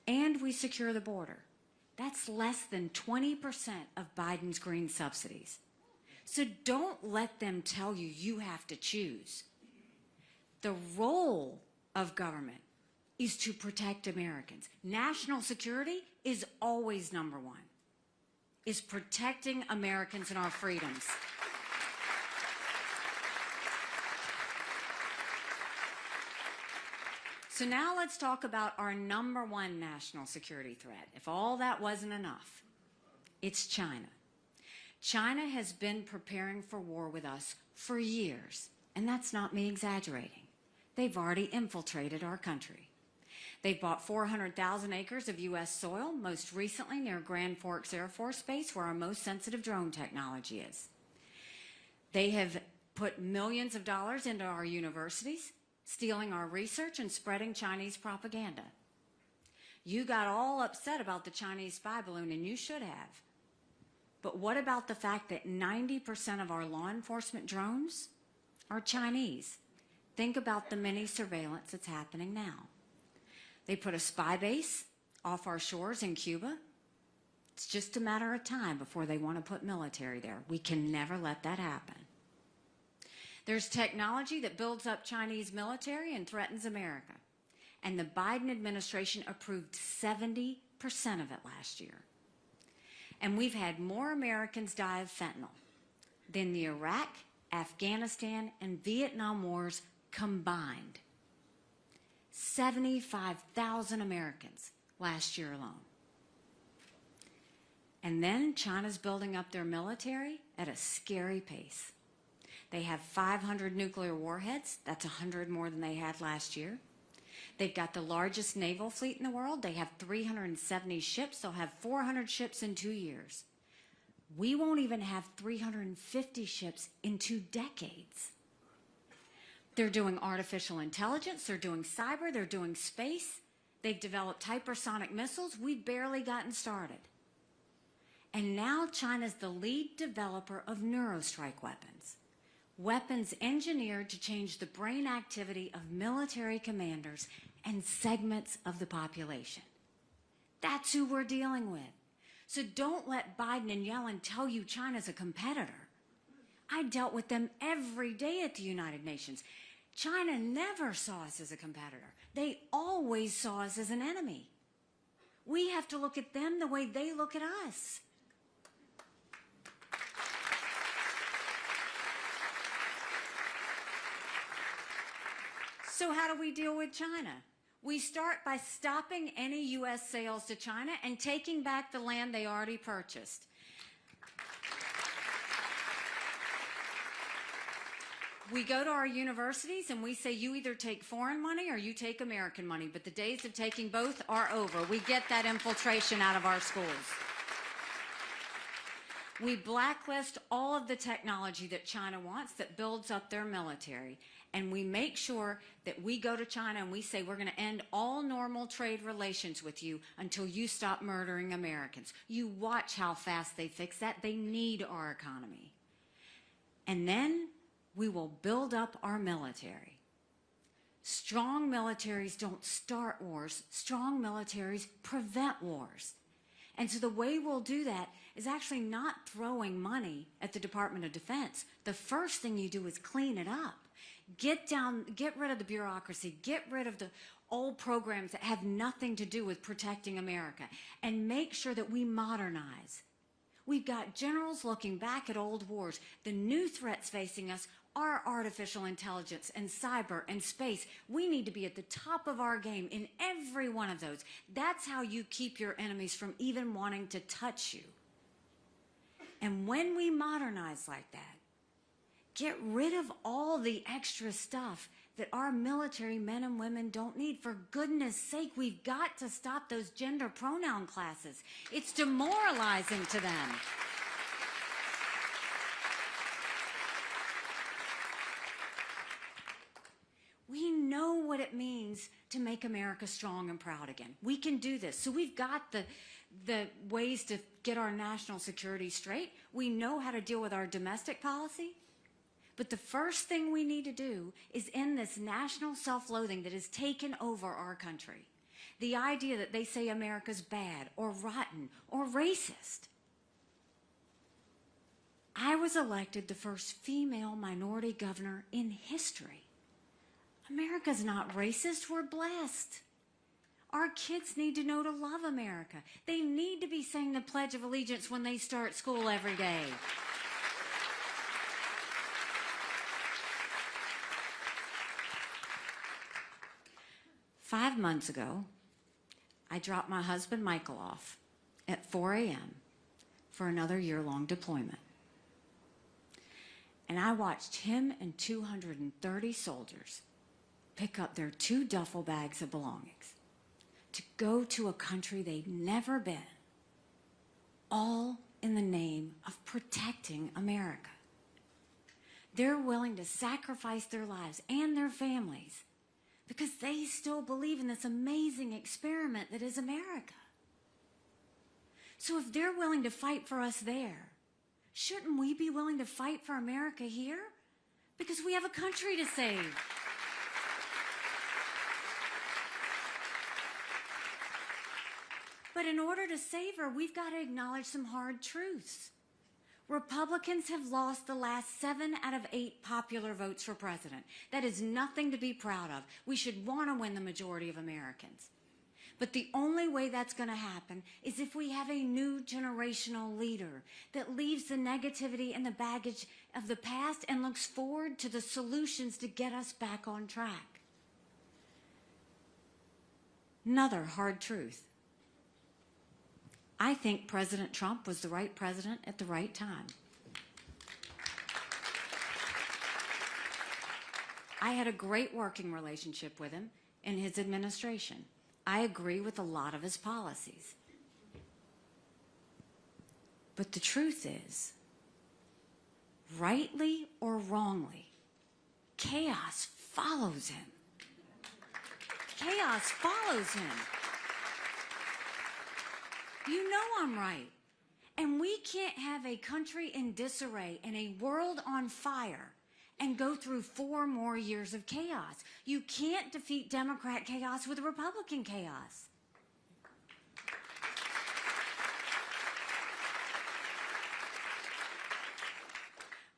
and we secure the border, that's less than 20% of Biden's green subsidies. So don't let them tell you you have to choose. The role of government is to protect Americans. National security is always number one, is protecting Americans and our freedoms. So now let's talk about our number one national security threat. If all that wasn't enough, it's China. China has been preparing for war with us for years, and that's not me exaggerating. They've already infiltrated our country. They've bought 400,000 acres of U.S. soil, most recently near Grand Forks Air Force Base, where our most sensitive drone technology is. They have put millions of dollars into our universities, stealing our research and spreading Chinese propaganda. You got all upset about the Chinese spy balloon, and you should have. But what about the fact that 90% of our law enforcement drones are Chinese? Think about the mini surveillance that's happening now. They put a spy base off our shores in Cuba. It's just a matter of time before they want to put military there. We can never let that happen. There's technology that builds up Chinese military and threatens America. And the Biden administration approved 70% of it last year. And we've had more Americans die of fentanyl than the Iraq, Afghanistan, and Vietnam wars combined. 75,000 Americans last year alone. And then China's building up their military at a scary pace. They have 500 nuclear warheads. That's 100 more than they had last year. They've got the largest naval fleet in the world. They have 370 ships. They'll have 400 ships in 2 years. We won't even have 350 ships in 2 decades. They're doing artificial intelligence. They're doing cyber. They're doing space. They've developed hypersonic missiles. We've barely gotten started. And now China's the lead developer of neurostrike weapons. Weapons engineered to change the brain activity of military commanders and segments of the population. That's who we're dealing with. So don't let Biden and Yellen tell you China's a competitor. I dealt with them every day at the United Nations. China never saw us as a competitor. They always saw us as an enemy. We have to look at them the way they look at us. So how do we deal with China? We start by stopping any U.S. sales to China and taking back the land they already purchased. We go to our universities and we say, you either take foreign money or you take American money, but the days of taking both are over. We get that infiltration out of our schools. We blacklist all of the technology that China wants that builds up their military. And we make sure that we go to China and we say, we're going to end all normal trade relations with you until you stop murdering Americans. You watch how fast they fix that. They need our economy. And then we will build up our military. Strong militaries don't start wars. Strong militaries prevent wars. And so the way we'll do that is actually not throwing money at the Department of Defense. The first thing you do is clean it up. Get rid of the bureaucracy, get rid of the old programs that have nothing to do with protecting America, and make sure that we modernize. We've got generals looking back at old wars. The new threats facing us are artificial intelligence and cyber and space. We need to be at the top of our game in every one of those. That's how you keep your enemies from even wanting to touch you. And when we modernize like that, get rid of all the extra stuff that our military men and women don't need. For goodness sake, we've got to stop those gender pronoun classes. It's demoralizing to them. We know what what it means to make America strong and proud again. We can do this. So we've got the ways to get our national security straight. We know how to deal with our domestic policy. But the first thing we need to do is end this national self-loathing that has taken over our country. The idea that they say America's bad or rotten or racist. I was elected the first female minority governor in history. America's not racist, we're blessed. Our kids need to know to love America. They need to be saying the Pledge of Allegiance when they start school every day. Five months ago, I dropped my husband Michael off at 4 a.m. for another year-long deployment. And I watched him and 230 soldiers pick up their 2 duffel bags of belongings to go to a country they'd never been, all in the name of protecting America. They're willing to sacrifice their lives and their families because they still believe in this amazing experiment that is America. So if they're willing to fight for us there, shouldn't we be willing to fight for America here? Because we have a country to save. But in order to save her, we've got to acknowledge some hard truths. Republicans have lost the last 7 out of 8 popular votes for president. That is nothing to be proud of. We should want to win the majority of Americans. But the only way that's going to happen is if we have a new generational leader that leaves the negativity and the baggage of the past and looks forward to the solutions to get us back on track. Another hard truth. I think President Trump was the right president at the right time. I had a great working relationship with him in his administration. I agree with a lot of his policies. But the truth is, rightly or wrongly, chaos follows him. Chaos follows him. You know I'm right. And we can't have a country in disarray and a world on fire and go through 4 more years of chaos. You can't defeat Democrat chaos with Republican chaos.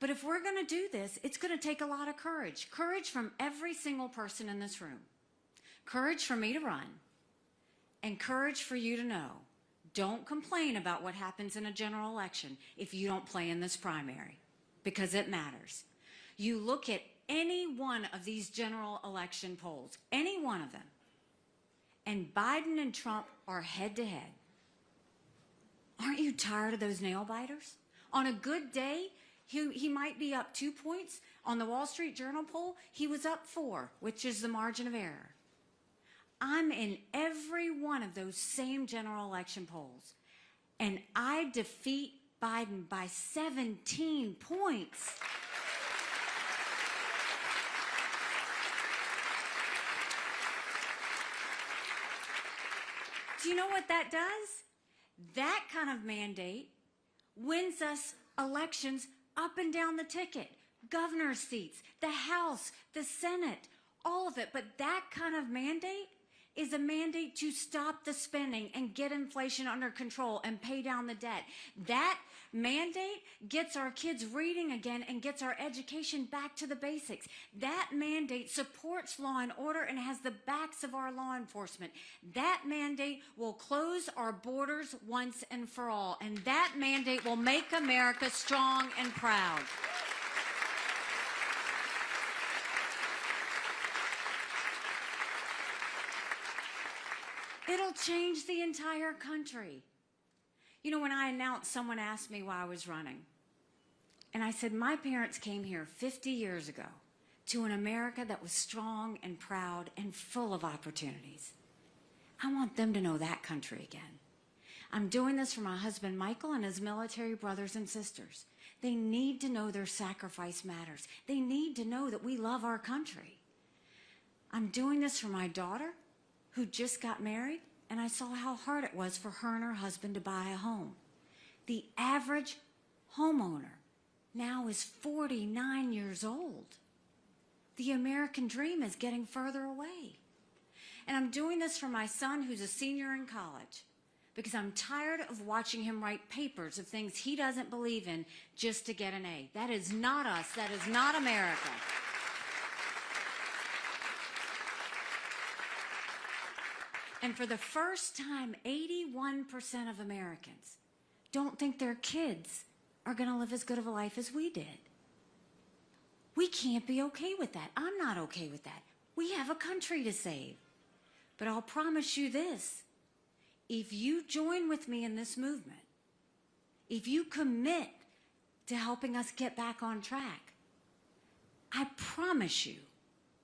But if we're going to do this, it's going to take a lot of courage. Courage from every single person in this room. Courage for me to run. And courage for you to know. Don't complain about what happens in a general election if you don't play in this primary, because it matters. You look at any one of these general election polls, any one of them, and Biden and Trump are head-to-head. Aren't you tired of those nail-biters? On a good day, he might be up 2 points. On the Wall Street Journal poll, he was up 4, which is the margin of error. I'm in every one of those same general election polls, and I defeat Biden by 17 points. Do you know what that does? That kind of mandate wins us elections up and down the ticket. Governor's seats, the House, the Senate, all of it. But that kind of mandate is a mandate to stop the spending and get inflation under control and pay down the debt. That mandate gets our kids reading again and gets our education back to the basics. That mandate supports law and order and has the backs of our law enforcement. That mandate will close our borders once and for all. And that mandate will make America strong and proud. It'll change the entire country. You know, when I announced, someone asked me why I was running. And I said, my parents came here 50 years ago to an America that was strong and proud and full of opportunities. I want them to know that country again. I'm doing this for my husband, Michael, and his military brothers and sisters. They need to know their sacrifice matters. They need to know that we love our country. I'm doing this for my daughter who just got married, and I saw how hard it was for her and her husband to buy a home. The average homeowner now is 49 years old. The American dream is getting further away. And I'm doing this for my son who's a senior in college because I'm tired of watching him write papers of things he doesn't believe in just to get an A. That is not us. That is not America. And for the first time, 81% of Americans don't think their kids are going to live as good of a life as we did. We can't be okay with that. I'm not okay with that. We have a country to save. But I'll promise you this. If you join with me in this movement, if you commit to helping us get back on track, I promise you,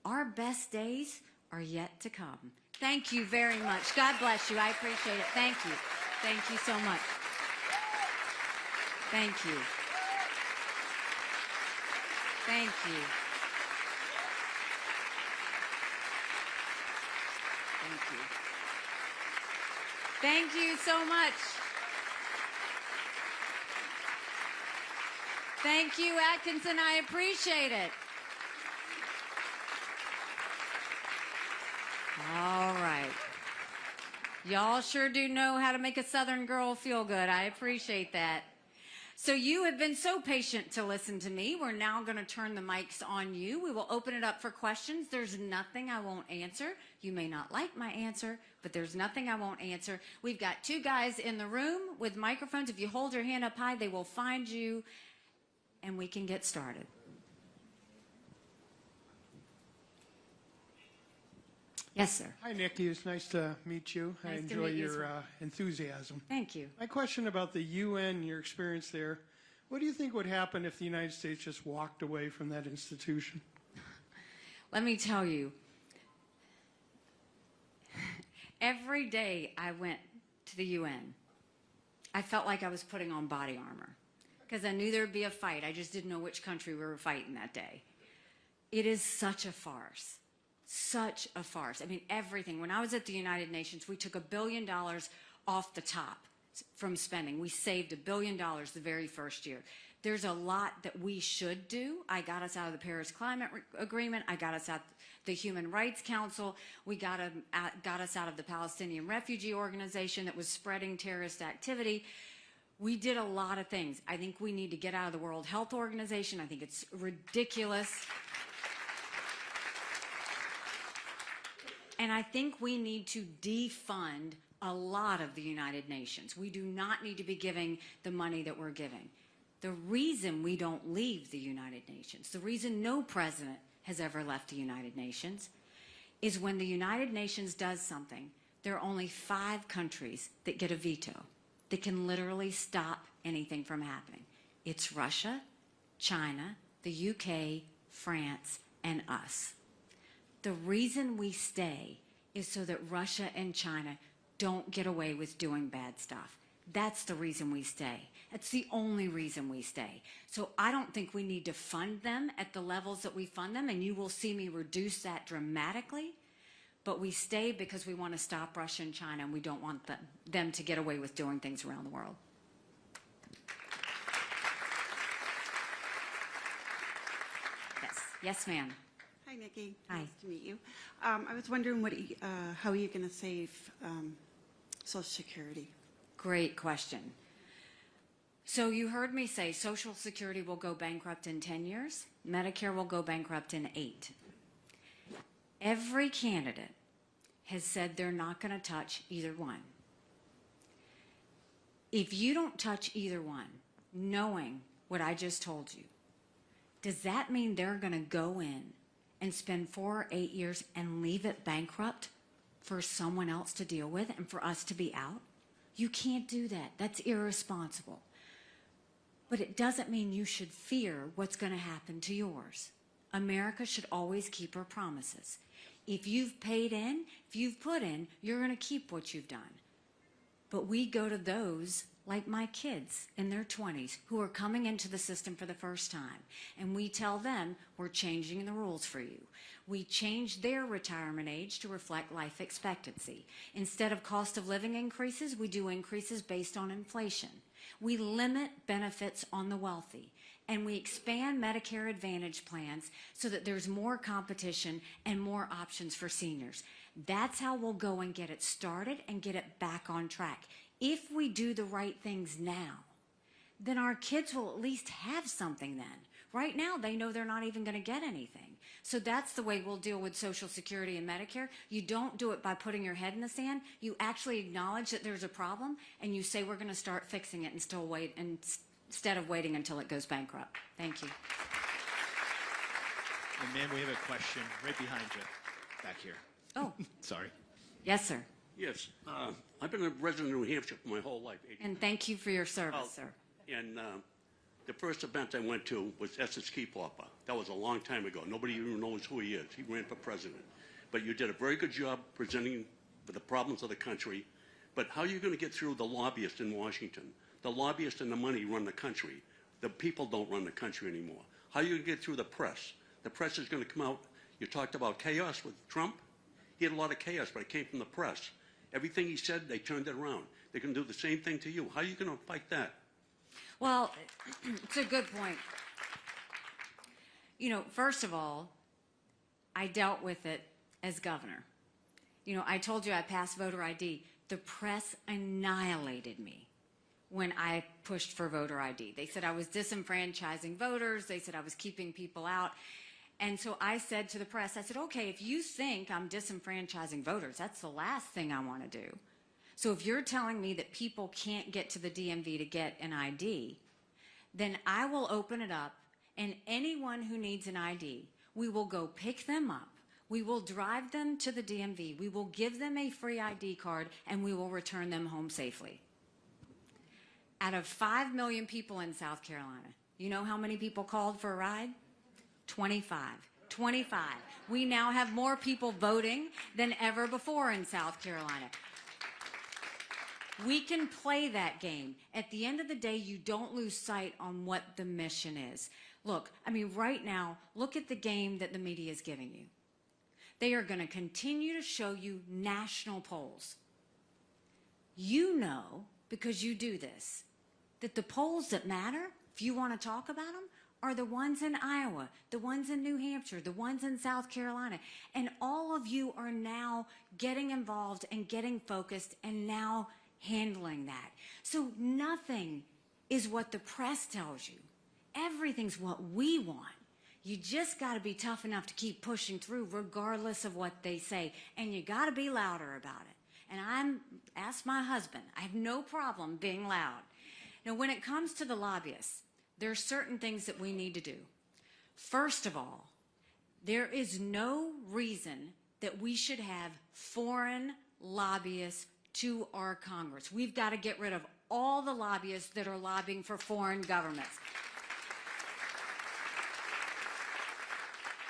our best days are yet to come. Thank you very much. God bless you. I appreciate it. Thank you. Thank you so much. Thank you. Thank you. Thank you. Thank you so much. Thank you, Atkinson. I appreciate it. All right. Y'all sure do know how to make a Southern girl feel good. I appreciate that. So you have been so patient to listen to me. We're now going to turn the mics on you. We will open it up for questions. There's nothing I won't answer. You may not like my answer, but there's nothing I won't answer. We've got two guys in the room with microphones. If you hold your hand up high, they will find you, and we can get started. Yes, sir. Hi, Nikki. It's nice to meet you. Nice I to enjoy meet you, your sir. enthusiasm. Thank you. My question about the UN, your experience there, what do you think would happen if the United States just walked away from that institution? Let me tell you, every day I went to the UN, I felt like I was putting on body armor because I knew there would be a fight. I just didn't know which country we were fighting that day. It is such a farce. Such a farce. I mean, everything. When I was at the United Nations, we took $1 billion off the top from spending. We saved $1 billion the very first year. There's a lot that we should do. I got us out of the Paris Climate Agreement. I got us out the Human Rights Council. We got us out of the Palestinian Refugee Organization that was spreading terrorist activity. We did a lot of things. I think we need to get out of the World Health Organization. I think it's ridiculous. And I think we need to defund a lot of the United Nations. We do not need to be giving the money that we're giving. The reason we don't leave the United Nations, the reason no president has ever left the United Nations, is when the United Nations does something, there are only 5 countries that get a veto, that can literally stop anything from happening. It's Russia, China, the UK, France, and us. The reason we stay is so that Russia and China don't get away with doing bad stuff. That's the reason we stay. That's the only reason we stay. So I don't think we need to fund them at the levels that we fund them, and you will see me reduce that dramatically. But we stay because we want to stop Russia and China, and we don't want them to get away with doing things around the world. Yes. Yes, ma'am. Hi, Nikki. Hi. Nice to meet you. I was wondering how are you going to save Social Security? Great question. So you heard me say Social Security will go bankrupt in 10 years. Medicare will go bankrupt in 8. Every candidate has said they're not going to touch either one. If you don't touch either one, knowing what I just told you, does that mean they're going to go in and spend 4 or 8 years and leave it bankrupt for someone else to deal with and for us to be out? You can't do that. That's irresponsible. But it doesn't mean you should fear what's going to happen to yours. America should always keep her promises. If you've paid in, if you've put in, you're going to keep what you've done. But we go to those like my kids in their 20s who are coming into the system for the first time, and we tell them we're changing the rules for you. We change their retirement age to reflect life expectancy. Instead of cost of living increases, we do increases based on inflation. We limit benefits on the wealthy, and we expand Medicare Advantage plans so that there's more competition and more options for seniors. That's how we'll go and get it started and get it back on track. If we do the right things now, then our kids will at least have something then. Right now, they know they're not even going to get anything. So that's the way we'll deal with Social Security and Medicare. You don't do it by putting your head in the sand. You actually acknowledge that there's a problem, and you say we're going to start fixing it instead of waiting until it goes bankrupt. Thank you. And ma'am, we have a question right behind you, back here. Oh. Sorry. Yes, sir. Yes, I've been a resident of New Hampshire for my whole life. And thank you for your service, sir. And the first event I went to was Essex Keepwalker. That was a long time ago. Nobody even knows who he is. He ran for president. But you did a very good job presenting the problems of the country. But how are you going to get through the lobbyists in Washington? The lobbyists and the money run the country. The people don't run the country anymore. How are you going to get through the press? The press is going to come out. You talked about chaos with Trump. He had a lot of chaos, but it came from the press. Everything he said, they turned it around. They can do the same thing to you. How are you going to fight that? Well, it's a good point. You know, first of all, I dealt with it as governor. You know, I told you I passed voter ID. The press annihilated me when I pushed for voter ID. They said I was disenfranchising voters. They said I was keeping people out. And so I said to the press, I said, okay, if you think I'm disenfranchising voters, that's the last thing I want to do. So if you're telling me that people can't get to the DMV to get an ID, then I will open it up, and anyone who needs an ID, we will go pick them up. We will drive them to the DMV. We will give them a free ID card, and we will return them home safely. Out of 5 million people in South Carolina, you know how many people called for a ride? 25. 25. We now have more people voting than ever before in South Carolina. We can play that game. At the end of the day, you don't lose sight on what the mission is. Look, I mean, right now, look at the game that the media is giving you. They are going to continue to show you national polls. You know, because you do this, that the polls that matter, if you want to talk about them, are the ones in Iowa, the ones in New Hampshire, the ones in South Carolina. And all of you are now getting involved and getting focused and now handling that. So nothing is what the press tells you. Everything's what we want. You just got to be tough enough to keep pushing through regardless of what they say. And you got to be louder about it. And ask my husband, I have no problem being loud. Now, when it comes to the lobbyists, there are certain things that we need to do. First of all, there is no reason that we should have foreign lobbyists to our Congress. We've got to get rid of all the lobbyists that are lobbying for foreign governments.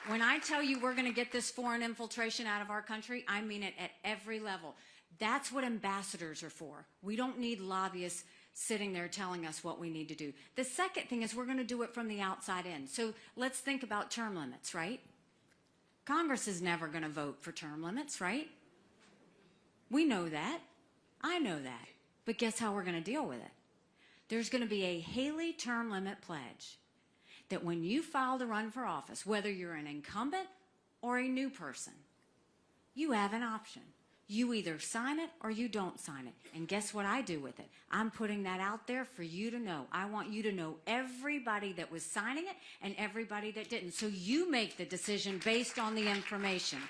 When I tell you we're going to get this foreign infiltration out of our country, I mean it at every level. That's what ambassadors are for. We don't need lobbyists sitting there telling us what we need to do. The second thing is we're going to do it from the outside in. So let's think about term limits, right? Congress is never going to vote for term limits, right? We know that. I know that. But guess how we're going to deal with it? There's going to be a Haley term limit pledge that when you file to run for office, whether you're an incumbent or a new person, you have an option. You either sign it or you don't sign it. And guess what I do with it? I'm putting that out there for you to know. I want you to know everybody that was signing it and everybody that didn't. So you make the decision based on the information.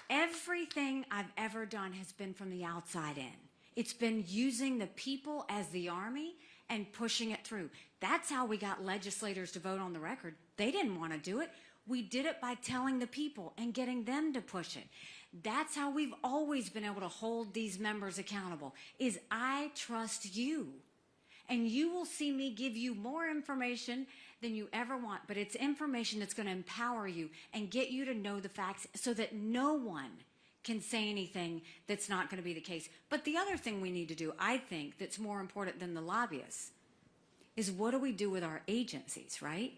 Everything I've ever done has been from the outside in. It's been using the people as the army and pushing it through. That's how we got legislators to vote on the record. They didn't want to do it. We did it by telling the people and getting them to push it. That's how we've always been able to hold these members accountable, is I trust you. And you will see me give you more information than you ever want, but it's information that's going to empower you and get you to know the facts so that no one can say anything that's not going to be the case. But the other thing we need to do, I think, that's more important than the lobbyists is what do we do with our agencies, right?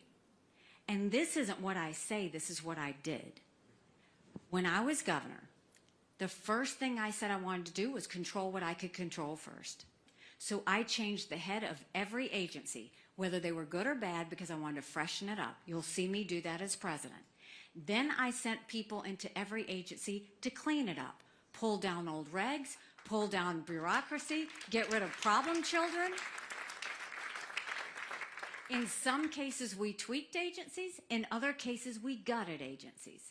And this isn't what I say, this is what I did. When I was governor, the first thing I said I wanted to do was control what I could control first. So I changed the head of every agency, whether they were good or bad, because I wanted to freshen it up. You'll see me do that as president. Then I sent people into every agency to clean it up, pull down old regs, pull down bureaucracy, get rid of problem children. In some cases, we tweaked agencies. In other cases, we gutted agencies.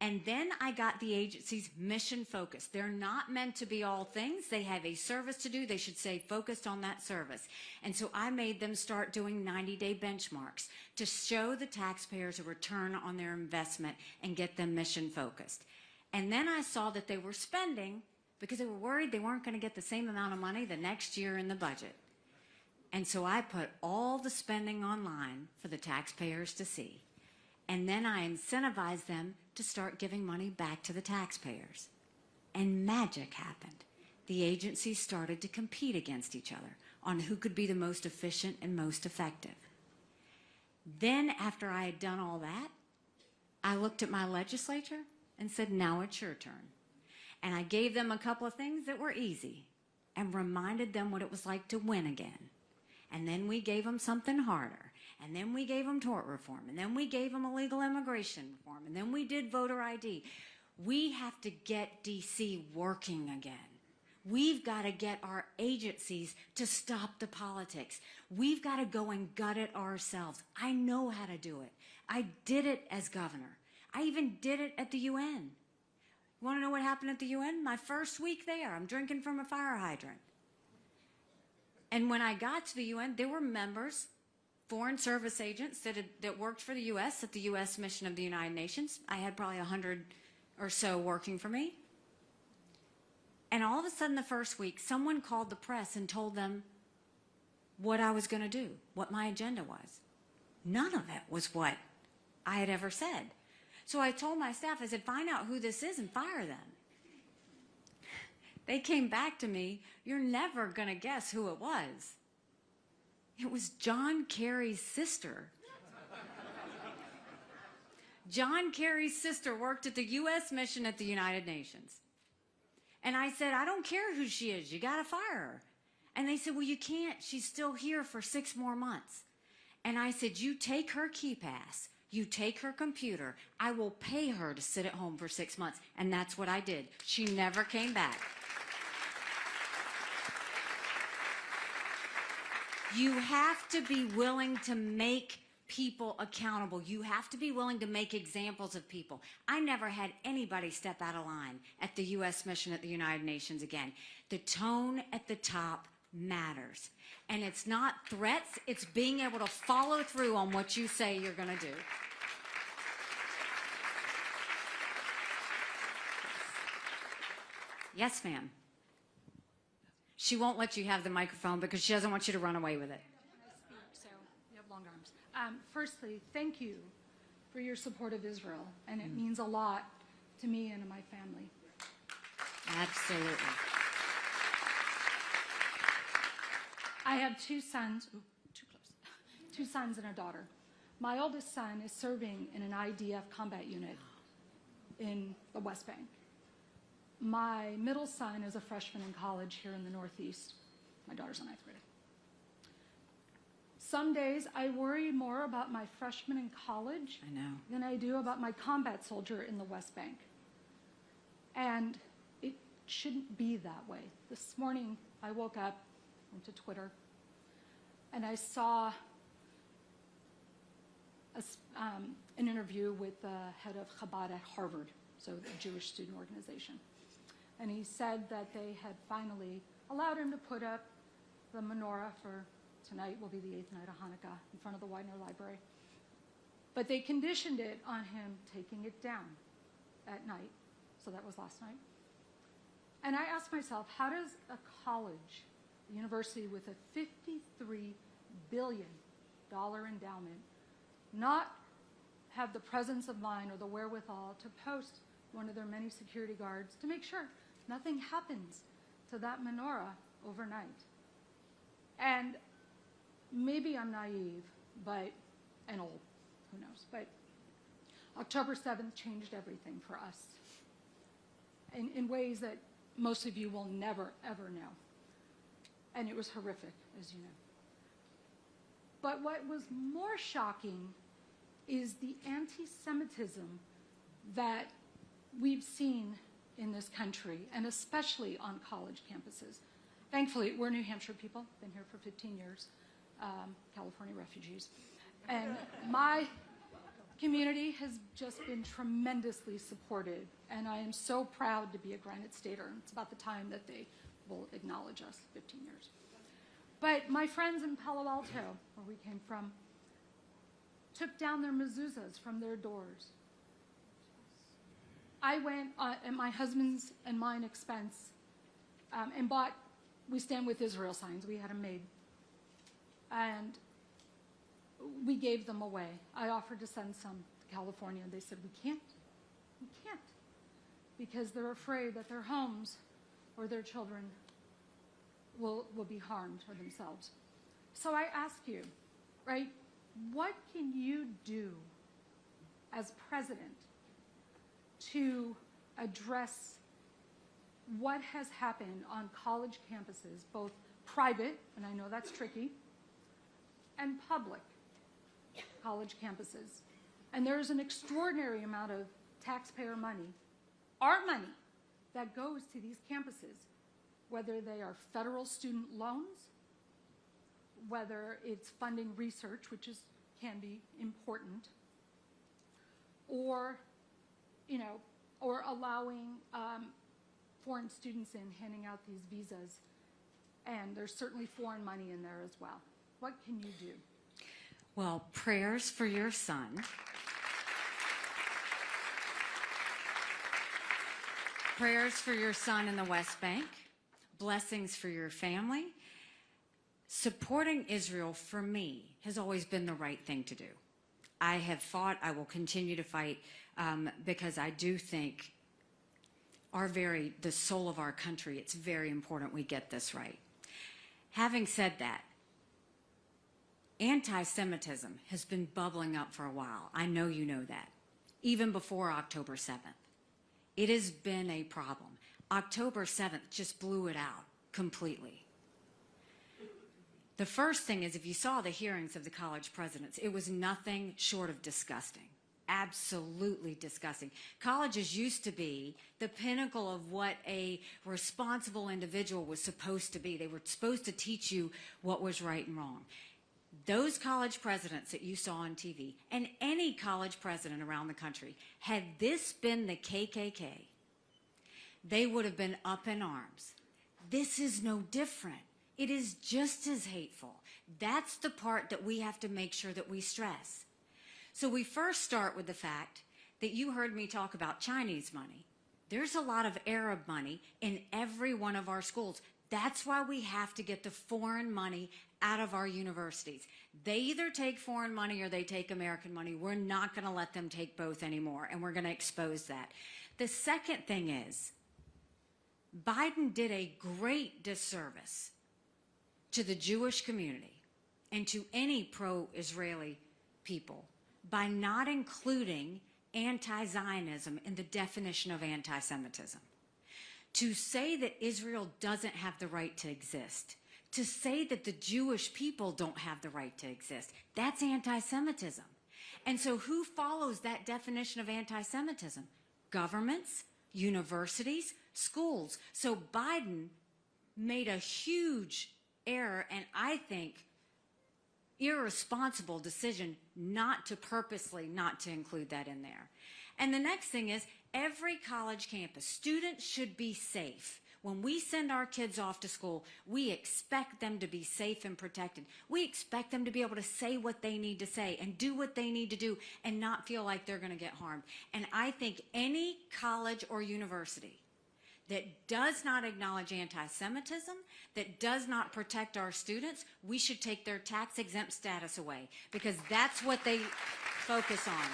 And then I got the agencies mission focused. They're not meant to be all things. They have a service to do. They should stay focused on that service. And so I made them start doing 90-day benchmarks to show the taxpayers a return on their investment and get them mission focused. And then I saw that they were spending because they were worried they weren't going to get the same amount of money the next year in the budget. And so I put all the spending online for the taxpayers to see. And then I incentivized them to start giving money back to the taxpayers. And magic happened. The agencies started to compete against each other on who could be the most efficient and most effective. Then after I had done all that, I looked at my legislature and said, now it's your turn. And I gave them a couple of things that were easy and reminded them what it was like to win again. And then we gave them something harder. And then we gave them tort reform. And then we gave them illegal immigration reform. And then we did voter ID. We have to get D.C. working again. We've got to get our agencies to stop the politics. We've got to go and gut it ourselves. I know how to do it. I did it as governor. I even did it at the UN. You want to know what happened at the UN? My first week there, I'm drinking from a fire hydrant. And when I got to the UN, there were members, foreign service agents that worked for the U.S. at the U.S. mission of the United Nations. I had probably 100 or so working for me. And all of a sudden the first week, someone called the press and told them what I was going to do, what my agenda was. None of it was what I had ever said. So I told my staff, I said, find out who this is and fire them. They came back to me, you're never going to guess who it was. It was John Kerry's sister. John Kerry's sister worked at the U.S. mission at the United Nations. And I said, I don't care who she is, you got to fire her. And they said, well, you can't, she's still here for 6 more months. And I said, you take her key pass, you take her computer, I will pay her to sit at home for 6 months. And that's what I did. She never came back. You have to be willing to make people accountable. You have to be willing to make examples of people. I never had anybody step out of line at the U.S. mission at the United Nations again. The tone at the top matters. And it's not threats, it's being able to follow through on what you say you're going to do. Yes, ma'am. She won't let you have the microphone because she doesn't want you to run away with it. I speak, so you have long arms. Firstly, thank you for your support of Israel, and it means a lot to me and to my family. Absolutely. I have 2 sons, too close, 2 sons and a daughter. My oldest son is serving in an IDF combat unit in the West Bank. My middle son is a freshman in college here in the Northeast. My daughter's in 9th grade. Some days I worry more about my freshman in college than I do about my combat soldier in the West Bank. And it shouldn't be that way. This morning I woke up, went to Twitter, and I saw an interview with the head of Chabad at Harvard, so the Jewish student organization. And he said that they had finally allowed him to put up the menorah for tonight will be the 8th night of Hanukkah in front of the Widener Library. But they conditioned it on him taking it down at night. So that was last night. And I asked myself, how does a college, a university with a $53 billion endowment, not have the presence of mind or the wherewithal to post one of their many security guards, to make sure nothing happens to that menorah overnight. And maybe I'm naive, and old, who knows, but October 7th changed everything for us in ways that most of you will never, ever know. And it was horrific, as you know. But what was more shocking is the anti-Semitism that we've seen in this country, and especially on college campuses. Thankfully, we're New Hampshire people, been here for 15 years, California refugees. And my community has just been tremendously supportive, and I am so proud to be a Granite Stater. It's about the time that they will acknowledge us, 15 years. But my friends in Palo Alto, where we came from, took down their mezuzahs from their doors. I went at my husband's and mine expense and bought "We Stand With Israel" signs. We had them made. And we gave them away. I offered to send some to California, and they said, we can't, because they're afraid that their homes or their children will be harmed or themselves. So I ask you, right, what can you do as president to address what has happened on college campuses, both private, and I know that's tricky, and public college campuses? And there's an extraordinary amount of taxpayer money, our money, that goes to these campuses, whether they are federal student loans, whether it's funding research, which can be important, or, or allowing foreign students in, handing out these visas. And there's certainly foreign money in there as well. What can you do? Well, prayers for your son. Prayers for your son in the West Bank. Blessings for your family. Supporting Israel, for me, has always been the right thing to do. I have fought, I will continue to fight, because I do think the soul of our country, it's very important we get this right. Having said that, anti-Semitism has been bubbling up for a while. I know you know that, even before October 7th. It has been a problem. October 7th just blew it out completely. The first thing is, if you saw the hearings of the college presidents, it was nothing short of disgusting. Absolutely disgusting. Colleges used to be the pinnacle of what a responsible individual was supposed to be. They were supposed to teach you what was right and wrong. Those college presidents that you saw on TV, and any college president around the country, had this been the KKK, they would have been up in arms. This is no different. It is just as hateful. That's the part that we have to make sure that we stress. So we first start with the fact that you heard me talk about Chinese money. There's a lot of Arab money in every one of our schools. That's why we have to get the foreign money out of our universities. They either take foreign money or they take American money. We're not going to let them take both anymore, and we're going to expose that. The second thing is, Biden did a great disservice to the Jewish community and to any pro-Israeli people by not including anti-Zionism in the definition of anti-Semitism. To say that Israel doesn't have the right to exist, to say that the Jewish people don't have the right to exist, that's anti-Semitism. And so who follows that definition of anti-Semitism? Governments, universities, schools. So Biden made a huge error, and I think irresponsible decision not to purposely not to include that in there. And the next thing is, every college campus, students should be safe. When we send our kids off to school, we expect them to be safe and protected. We expect them to be able to say what they need to say and do what they need to do and not feel like they're going to get harmed. And I think any college or university that does not acknowledge anti-Semitism, that does not protect our students, we should take their tax-exempt status away, because that's what they focus on.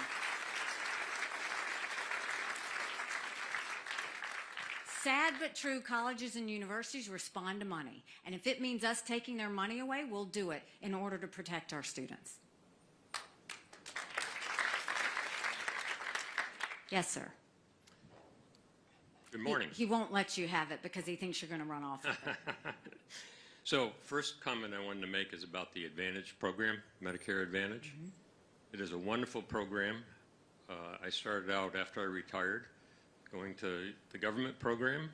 Sad but true, colleges and universities respond to money. And if it means us taking their money away, we'll do it in order to protect our students. Yes, sir. Good morning. He won't let you have it because he thinks you're going to run off with it. So first comment I wanted to make is about the Advantage program, Medicare Advantage. It is a wonderful program. I started out after I retired going to the government program.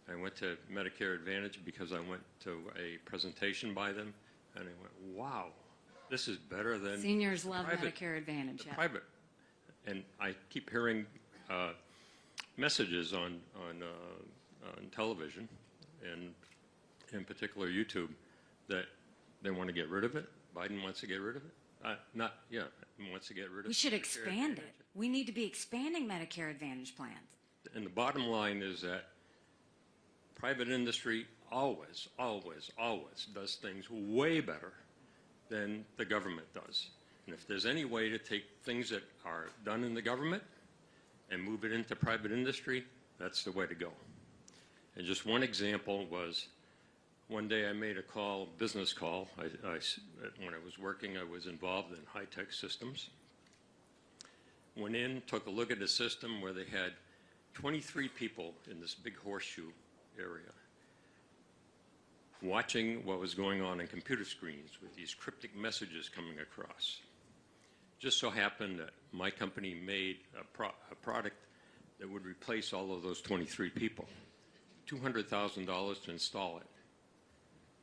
I went to Medicare Advantage because I went to a presentation by them, and I went, wow, this is better than Seniors love private, Medicare Advantage. Yeah. private. And I keep hearing messages on television and in particular YouTube that they want to get rid of it. Biden wants to get rid of it. Wants to get rid of it. We should Medicare expand Advantage. it. We need to be expanding Medicare Advantage plans. And the bottom line is that private industry always, always, always does things way better than the government does. And if there's any way to take things that are done in the government and move it into private industry, that's the way to go. And just one example was one day I made a call, business call. When I was working, I was involved in high-tech systems. Went in, took a look at a system where they had 23 people in this big horseshoe area watching what was going on computer screens with these cryptic messages coming across. Just so happened that my company made a product that would replace all of those 23 people. $200,000 to install it.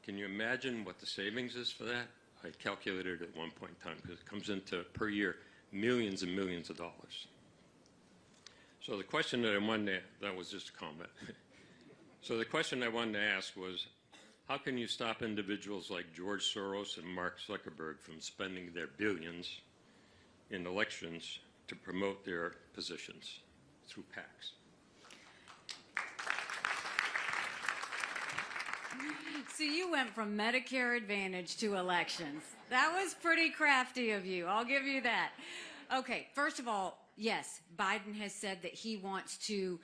Can you imagine what the savings is for that? I calculated it at one point in time because it comes into, per year, millions and millions of dollars. So the question that I wanted to, that was just a comment. So the question I wanted to ask was, how can you stop individuals like George Soros and Mark Zuckerberg from spending their billions in elections to promote their positions through PACs? So you went from Medicare Advantage to elections. That was pretty crafty of you. I'll give you that. Okay, first of all, yes, Biden has said that he wants to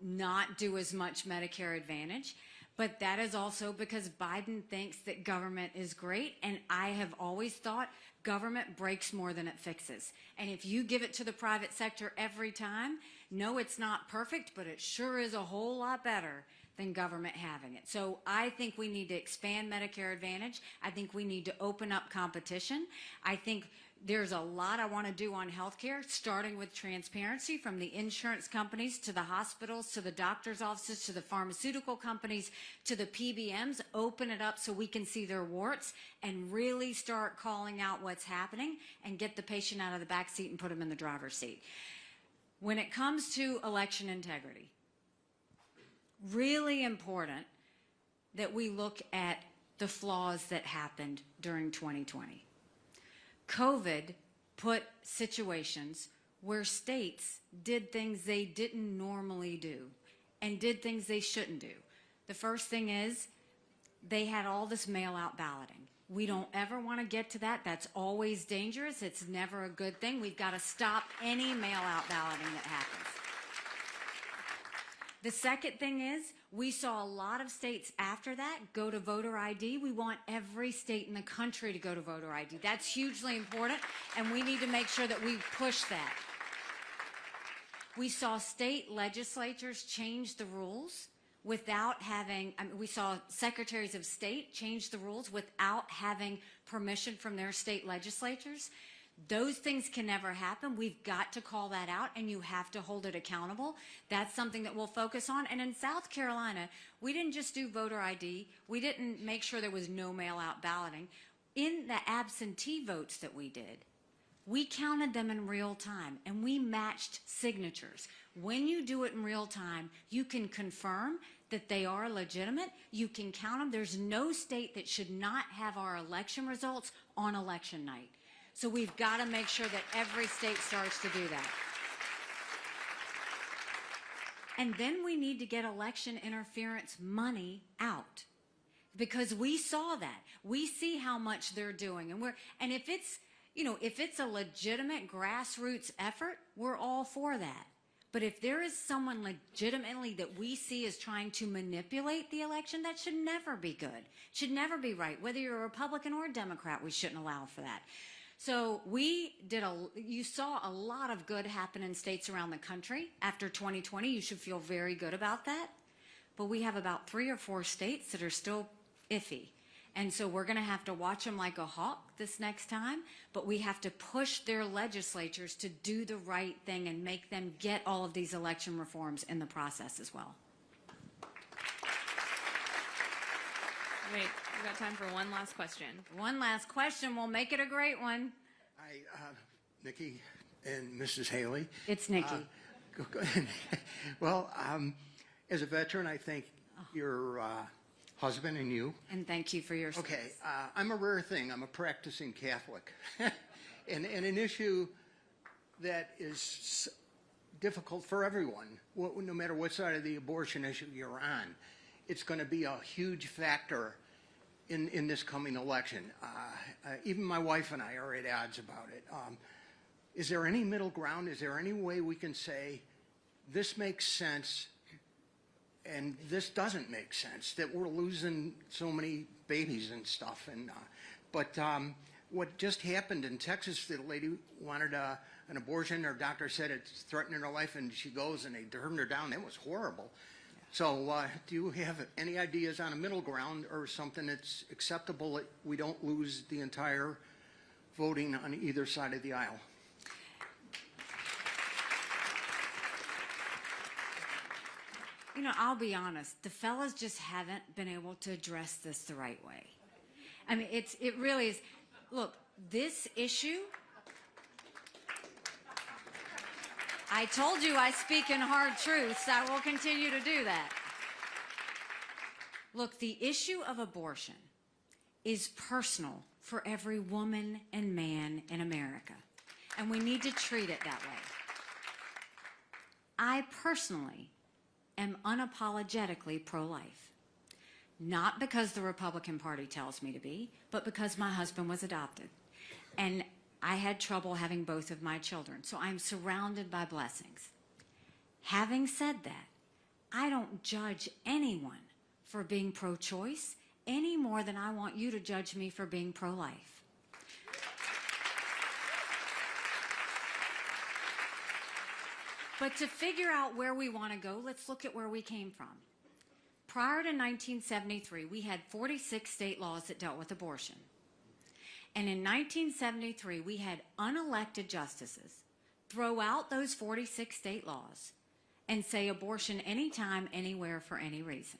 not do as much Medicare Advantage, but that is also because Biden thinks that government is great, and I have always thought government breaks more than it fixes. And if you give it to the private sector every time, no, it's not perfect, but it sure is a whole lot better than government having it. So I think we need to expand Medicare Advantage. I think we need to open up competition. I think there's a lot I want to do on healthcare, starting with transparency from the insurance companies to the hospitals to the doctor's offices to the pharmaceutical companies to the PBMs. Open it up so we can see their warts and really start calling out what's happening and get the patient out of the back seat and put them in the driver's seat. When it comes to election integrity, really important that we look at the flaws that happened during 2020. COVID put situations where states did things they didn't normally do and did things they shouldn't do. The first thing is they had all this mail-out balloting. We don't ever want to get to that. That's always dangerous. It's never a good thing. We've got to stop any mail-out balloting that happens. The second thing is we saw a lot of states after that go to voter ID. We want every state in the country to go to voter ID. That's hugely important, and we need to make sure that we push that. We saw state legislatures change the rules without having, we saw secretaries of state change the rules without having permission from their state legislatures. Those things can never happen. We've got to call that out, and you have to hold it accountable. That's something that we'll focus on. And in South Carolina, we didn't just do voter ID. We didn't make sure there was no mail-out balloting. In the absentee votes that we did, we counted them in real time, and we matched signatures. When you do it in real time, you can confirm that they are legitimate. You can count them. There's no state that should not have our election results on election night. So we've got to make sure that every state starts to do that. And then we need to get election interference money out, because we saw that. We see how much they're doing, and if it's, if it's a legitimate grassroots effort, we're all for that. But if there is someone legitimately that we see as trying to manipulate the election, that should never be good. Should never be right. Whether you're a Republican or a Democrat, we shouldn't allow for that. So you saw a lot of good happen in states around the country after 2020. You should feel very good about that. But we have about 3 or 4 states that are still iffy. And so we're going to have to watch them like a hawk this next time, but we have to push their legislatures to do the right thing and make them get all of these election reforms in the process as well. Wait, we've got time for one last question. One last question. We'll make it a great one. Hi, Nikki and Mrs. Haley. It's Nikki. Go ahead. Well, as a veteran, I think your husband and you. And thank you for your service. Okay, I'm a rare thing. I'm a practicing Catholic. and an issue that is difficult for everyone, no matter what side of the abortion issue you're on. It's going to be a huge factor in this coming election. Even my wife and I are at odds about it. Is there any middle ground? Is there any way we can say this makes sense and this doesn't make sense, that we're losing so many babies and stuff? And but what just happened in Texas, the lady wanted an abortion. Her doctor said it's threatening her life, and she goes and they turned her down. That was horrible. So do you have any ideas on a middle ground or something that's acceptable that we don't lose the entire voting on either side of the aisle? You know, I'll be honest, the fellas just haven't been able to address this the right way. I mean, it really is. Look, this issue, I told you I speak in hard truths. I will continue to do that. Look, the issue of abortion is personal for every woman and man in America, and we need to treat it that way. I personally am unapologetically pro-life. Not because the Republican Party tells me to be, but because my husband was adopted. And I had trouble having both of my children, so I'm surrounded by blessings. Having said that, I don't judge anyone for being pro-choice any more than I want you to judge me for being pro-life. But to figure out where we want to go, let's look at where we came from. Prior to 1973, we had 46 state laws that dealt with abortion. And in 1973, we had unelected justices throw out those 46 state laws and say abortion anytime, anywhere, for any reason.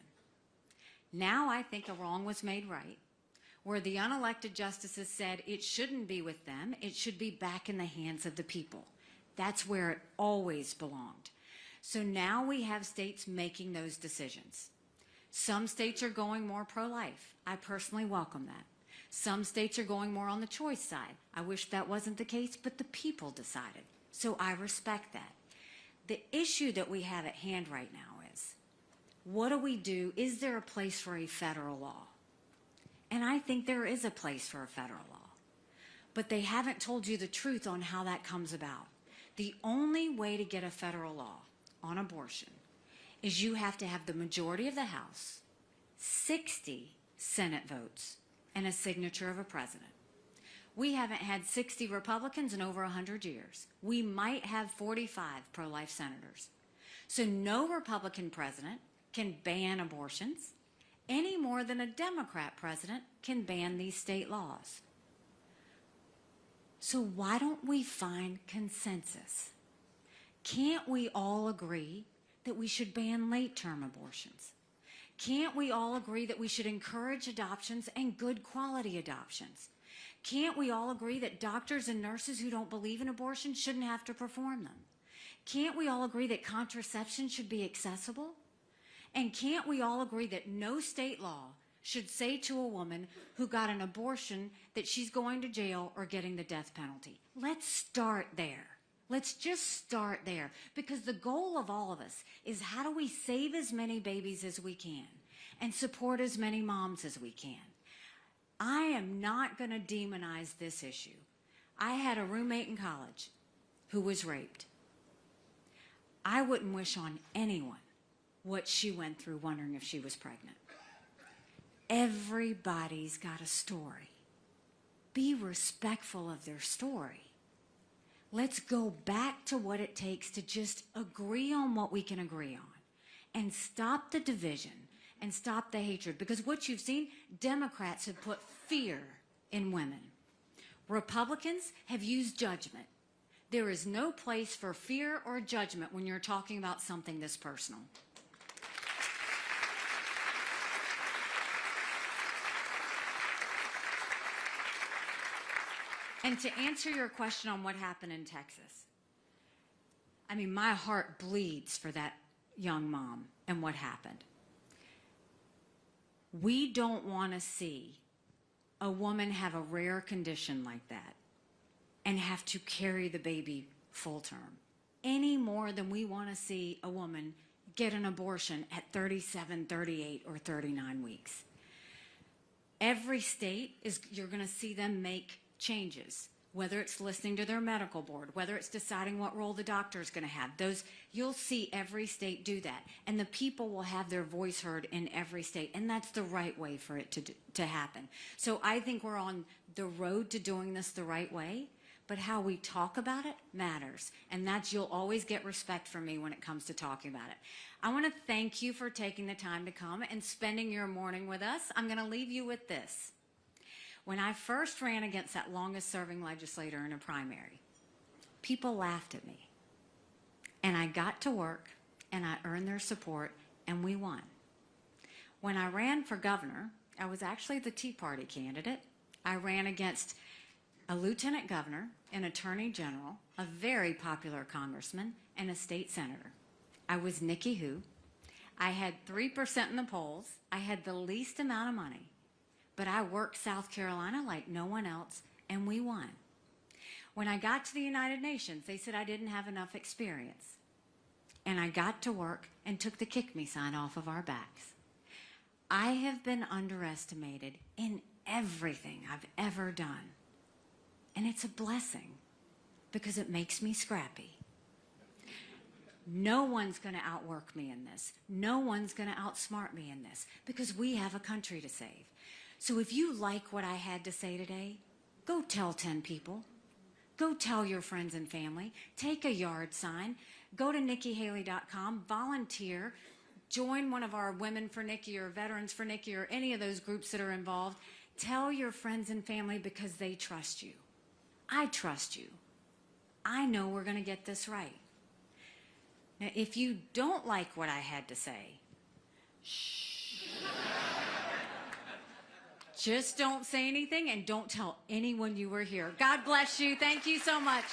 Now I think a wrong was made right, where the unelected justices said it shouldn't be with them, it should be back in the hands of the people. That's where it always belonged. So now we have states making those decisions. Some states are going more pro-life. I personally welcome that. Some states are going more on the choice side. I wish that wasn't the case, but the people decided. So I respect that. The issue that we have at hand right now is, what do we do? Is there a place for a federal law? And I think there is a place for a federal law. But they haven't told you the truth on how that comes about. The only way to get a federal law on abortion is you have to have the majority of the House, 60 Senate votes, and a signature of a president. We haven't had 60 Republicans in over 100 years. We might have 45 pro-life senators. So no Republican president can ban abortions any more than a Democrat president can ban these state laws. So why don't we find consensus? Can't we all agree that we should ban late-term abortions? Can't we all agree that we should encourage adoptions and good quality adoptions? Can't we all agree that doctors and nurses who don't believe in abortion shouldn't have to perform them? Can't we all agree that contraception should be accessible? And can't we all agree that no state law should say to a woman who got an abortion that she's going to jail or getting the death penalty? Let's start there. Let's just start there, because the goal of all of us is, how do we save as many babies as we can and support as many moms as we can? I am not going to demonize this issue. I had a roommate in college who was raped. I wouldn't wish on anyone what she went through wondering if she was pregnant. Everybody's got a story. Be respectful of their story. Let's go back to what it takes to just agree on what we can agree on and stop the division and stop the hatred. Because what you've seen, Democrats have put fear in women. Republicans have used judgment. There is no place for fear or judgment when you're talking about something this personal. And to answer your question on what happened in Texas, I mean, my heart bleeds for that young mom and what happened. We don't want to see a woman have a rare condition like that and have to carry the baby full term, any more than we want to see a woman get an abortion at 37, 38, or 39 weeks. Every state you're going to see them make changes, whether it's listening to their medical board, whether it's deciding what role the doctor is going to have. You'll see every state do that, and the people will have their voice heard in every state, and that's the right way for it to happen. So I think we're on the road to doing this the right way, but how we talk about it matters, and you'll always get respect from me when it comes to talking about it. I want to thank you for taking the time to come and spending your morning with us. I'm going to leave you with this. When I first ran against that longest-serving legislator in a primary, people laughed at me. And I got to work, and I earned their support, and we won. When I ran for governor, I was actually the Tea Party candidate. I ran against a lieutenant governor, an attorney general, a very popular congressman, and a state senator. I was Nikki Who. I had 3% in the polls. I had the least amount of money. But I worked South Carolina like no one else, and we won. When I got to the United Nations, they said I didn't have enough experience. And I got to work and took the kick me sign off of our backs. I have been underestimated in everything I've ever done. And it's a blessing because it makes me scrappy. No one's going to outwork me in this. No one's going to outsmart me in this because we have a country to save. So if you like what I had to say today, go tell 10 people. Go tell your friends and family. Take a yard sign. Go to NikkiHaley.com. Volunteer. Join one of our Women for Nikki or Veterans for Nikki or any of those groups that are involved. Tell your friends and family because they trust you. I trust you. I know we're going to get this right. Now, if you don't like what I had to say, shh. Just don't say anything and don't tell anyone you were here. God bless you. Thank you so much.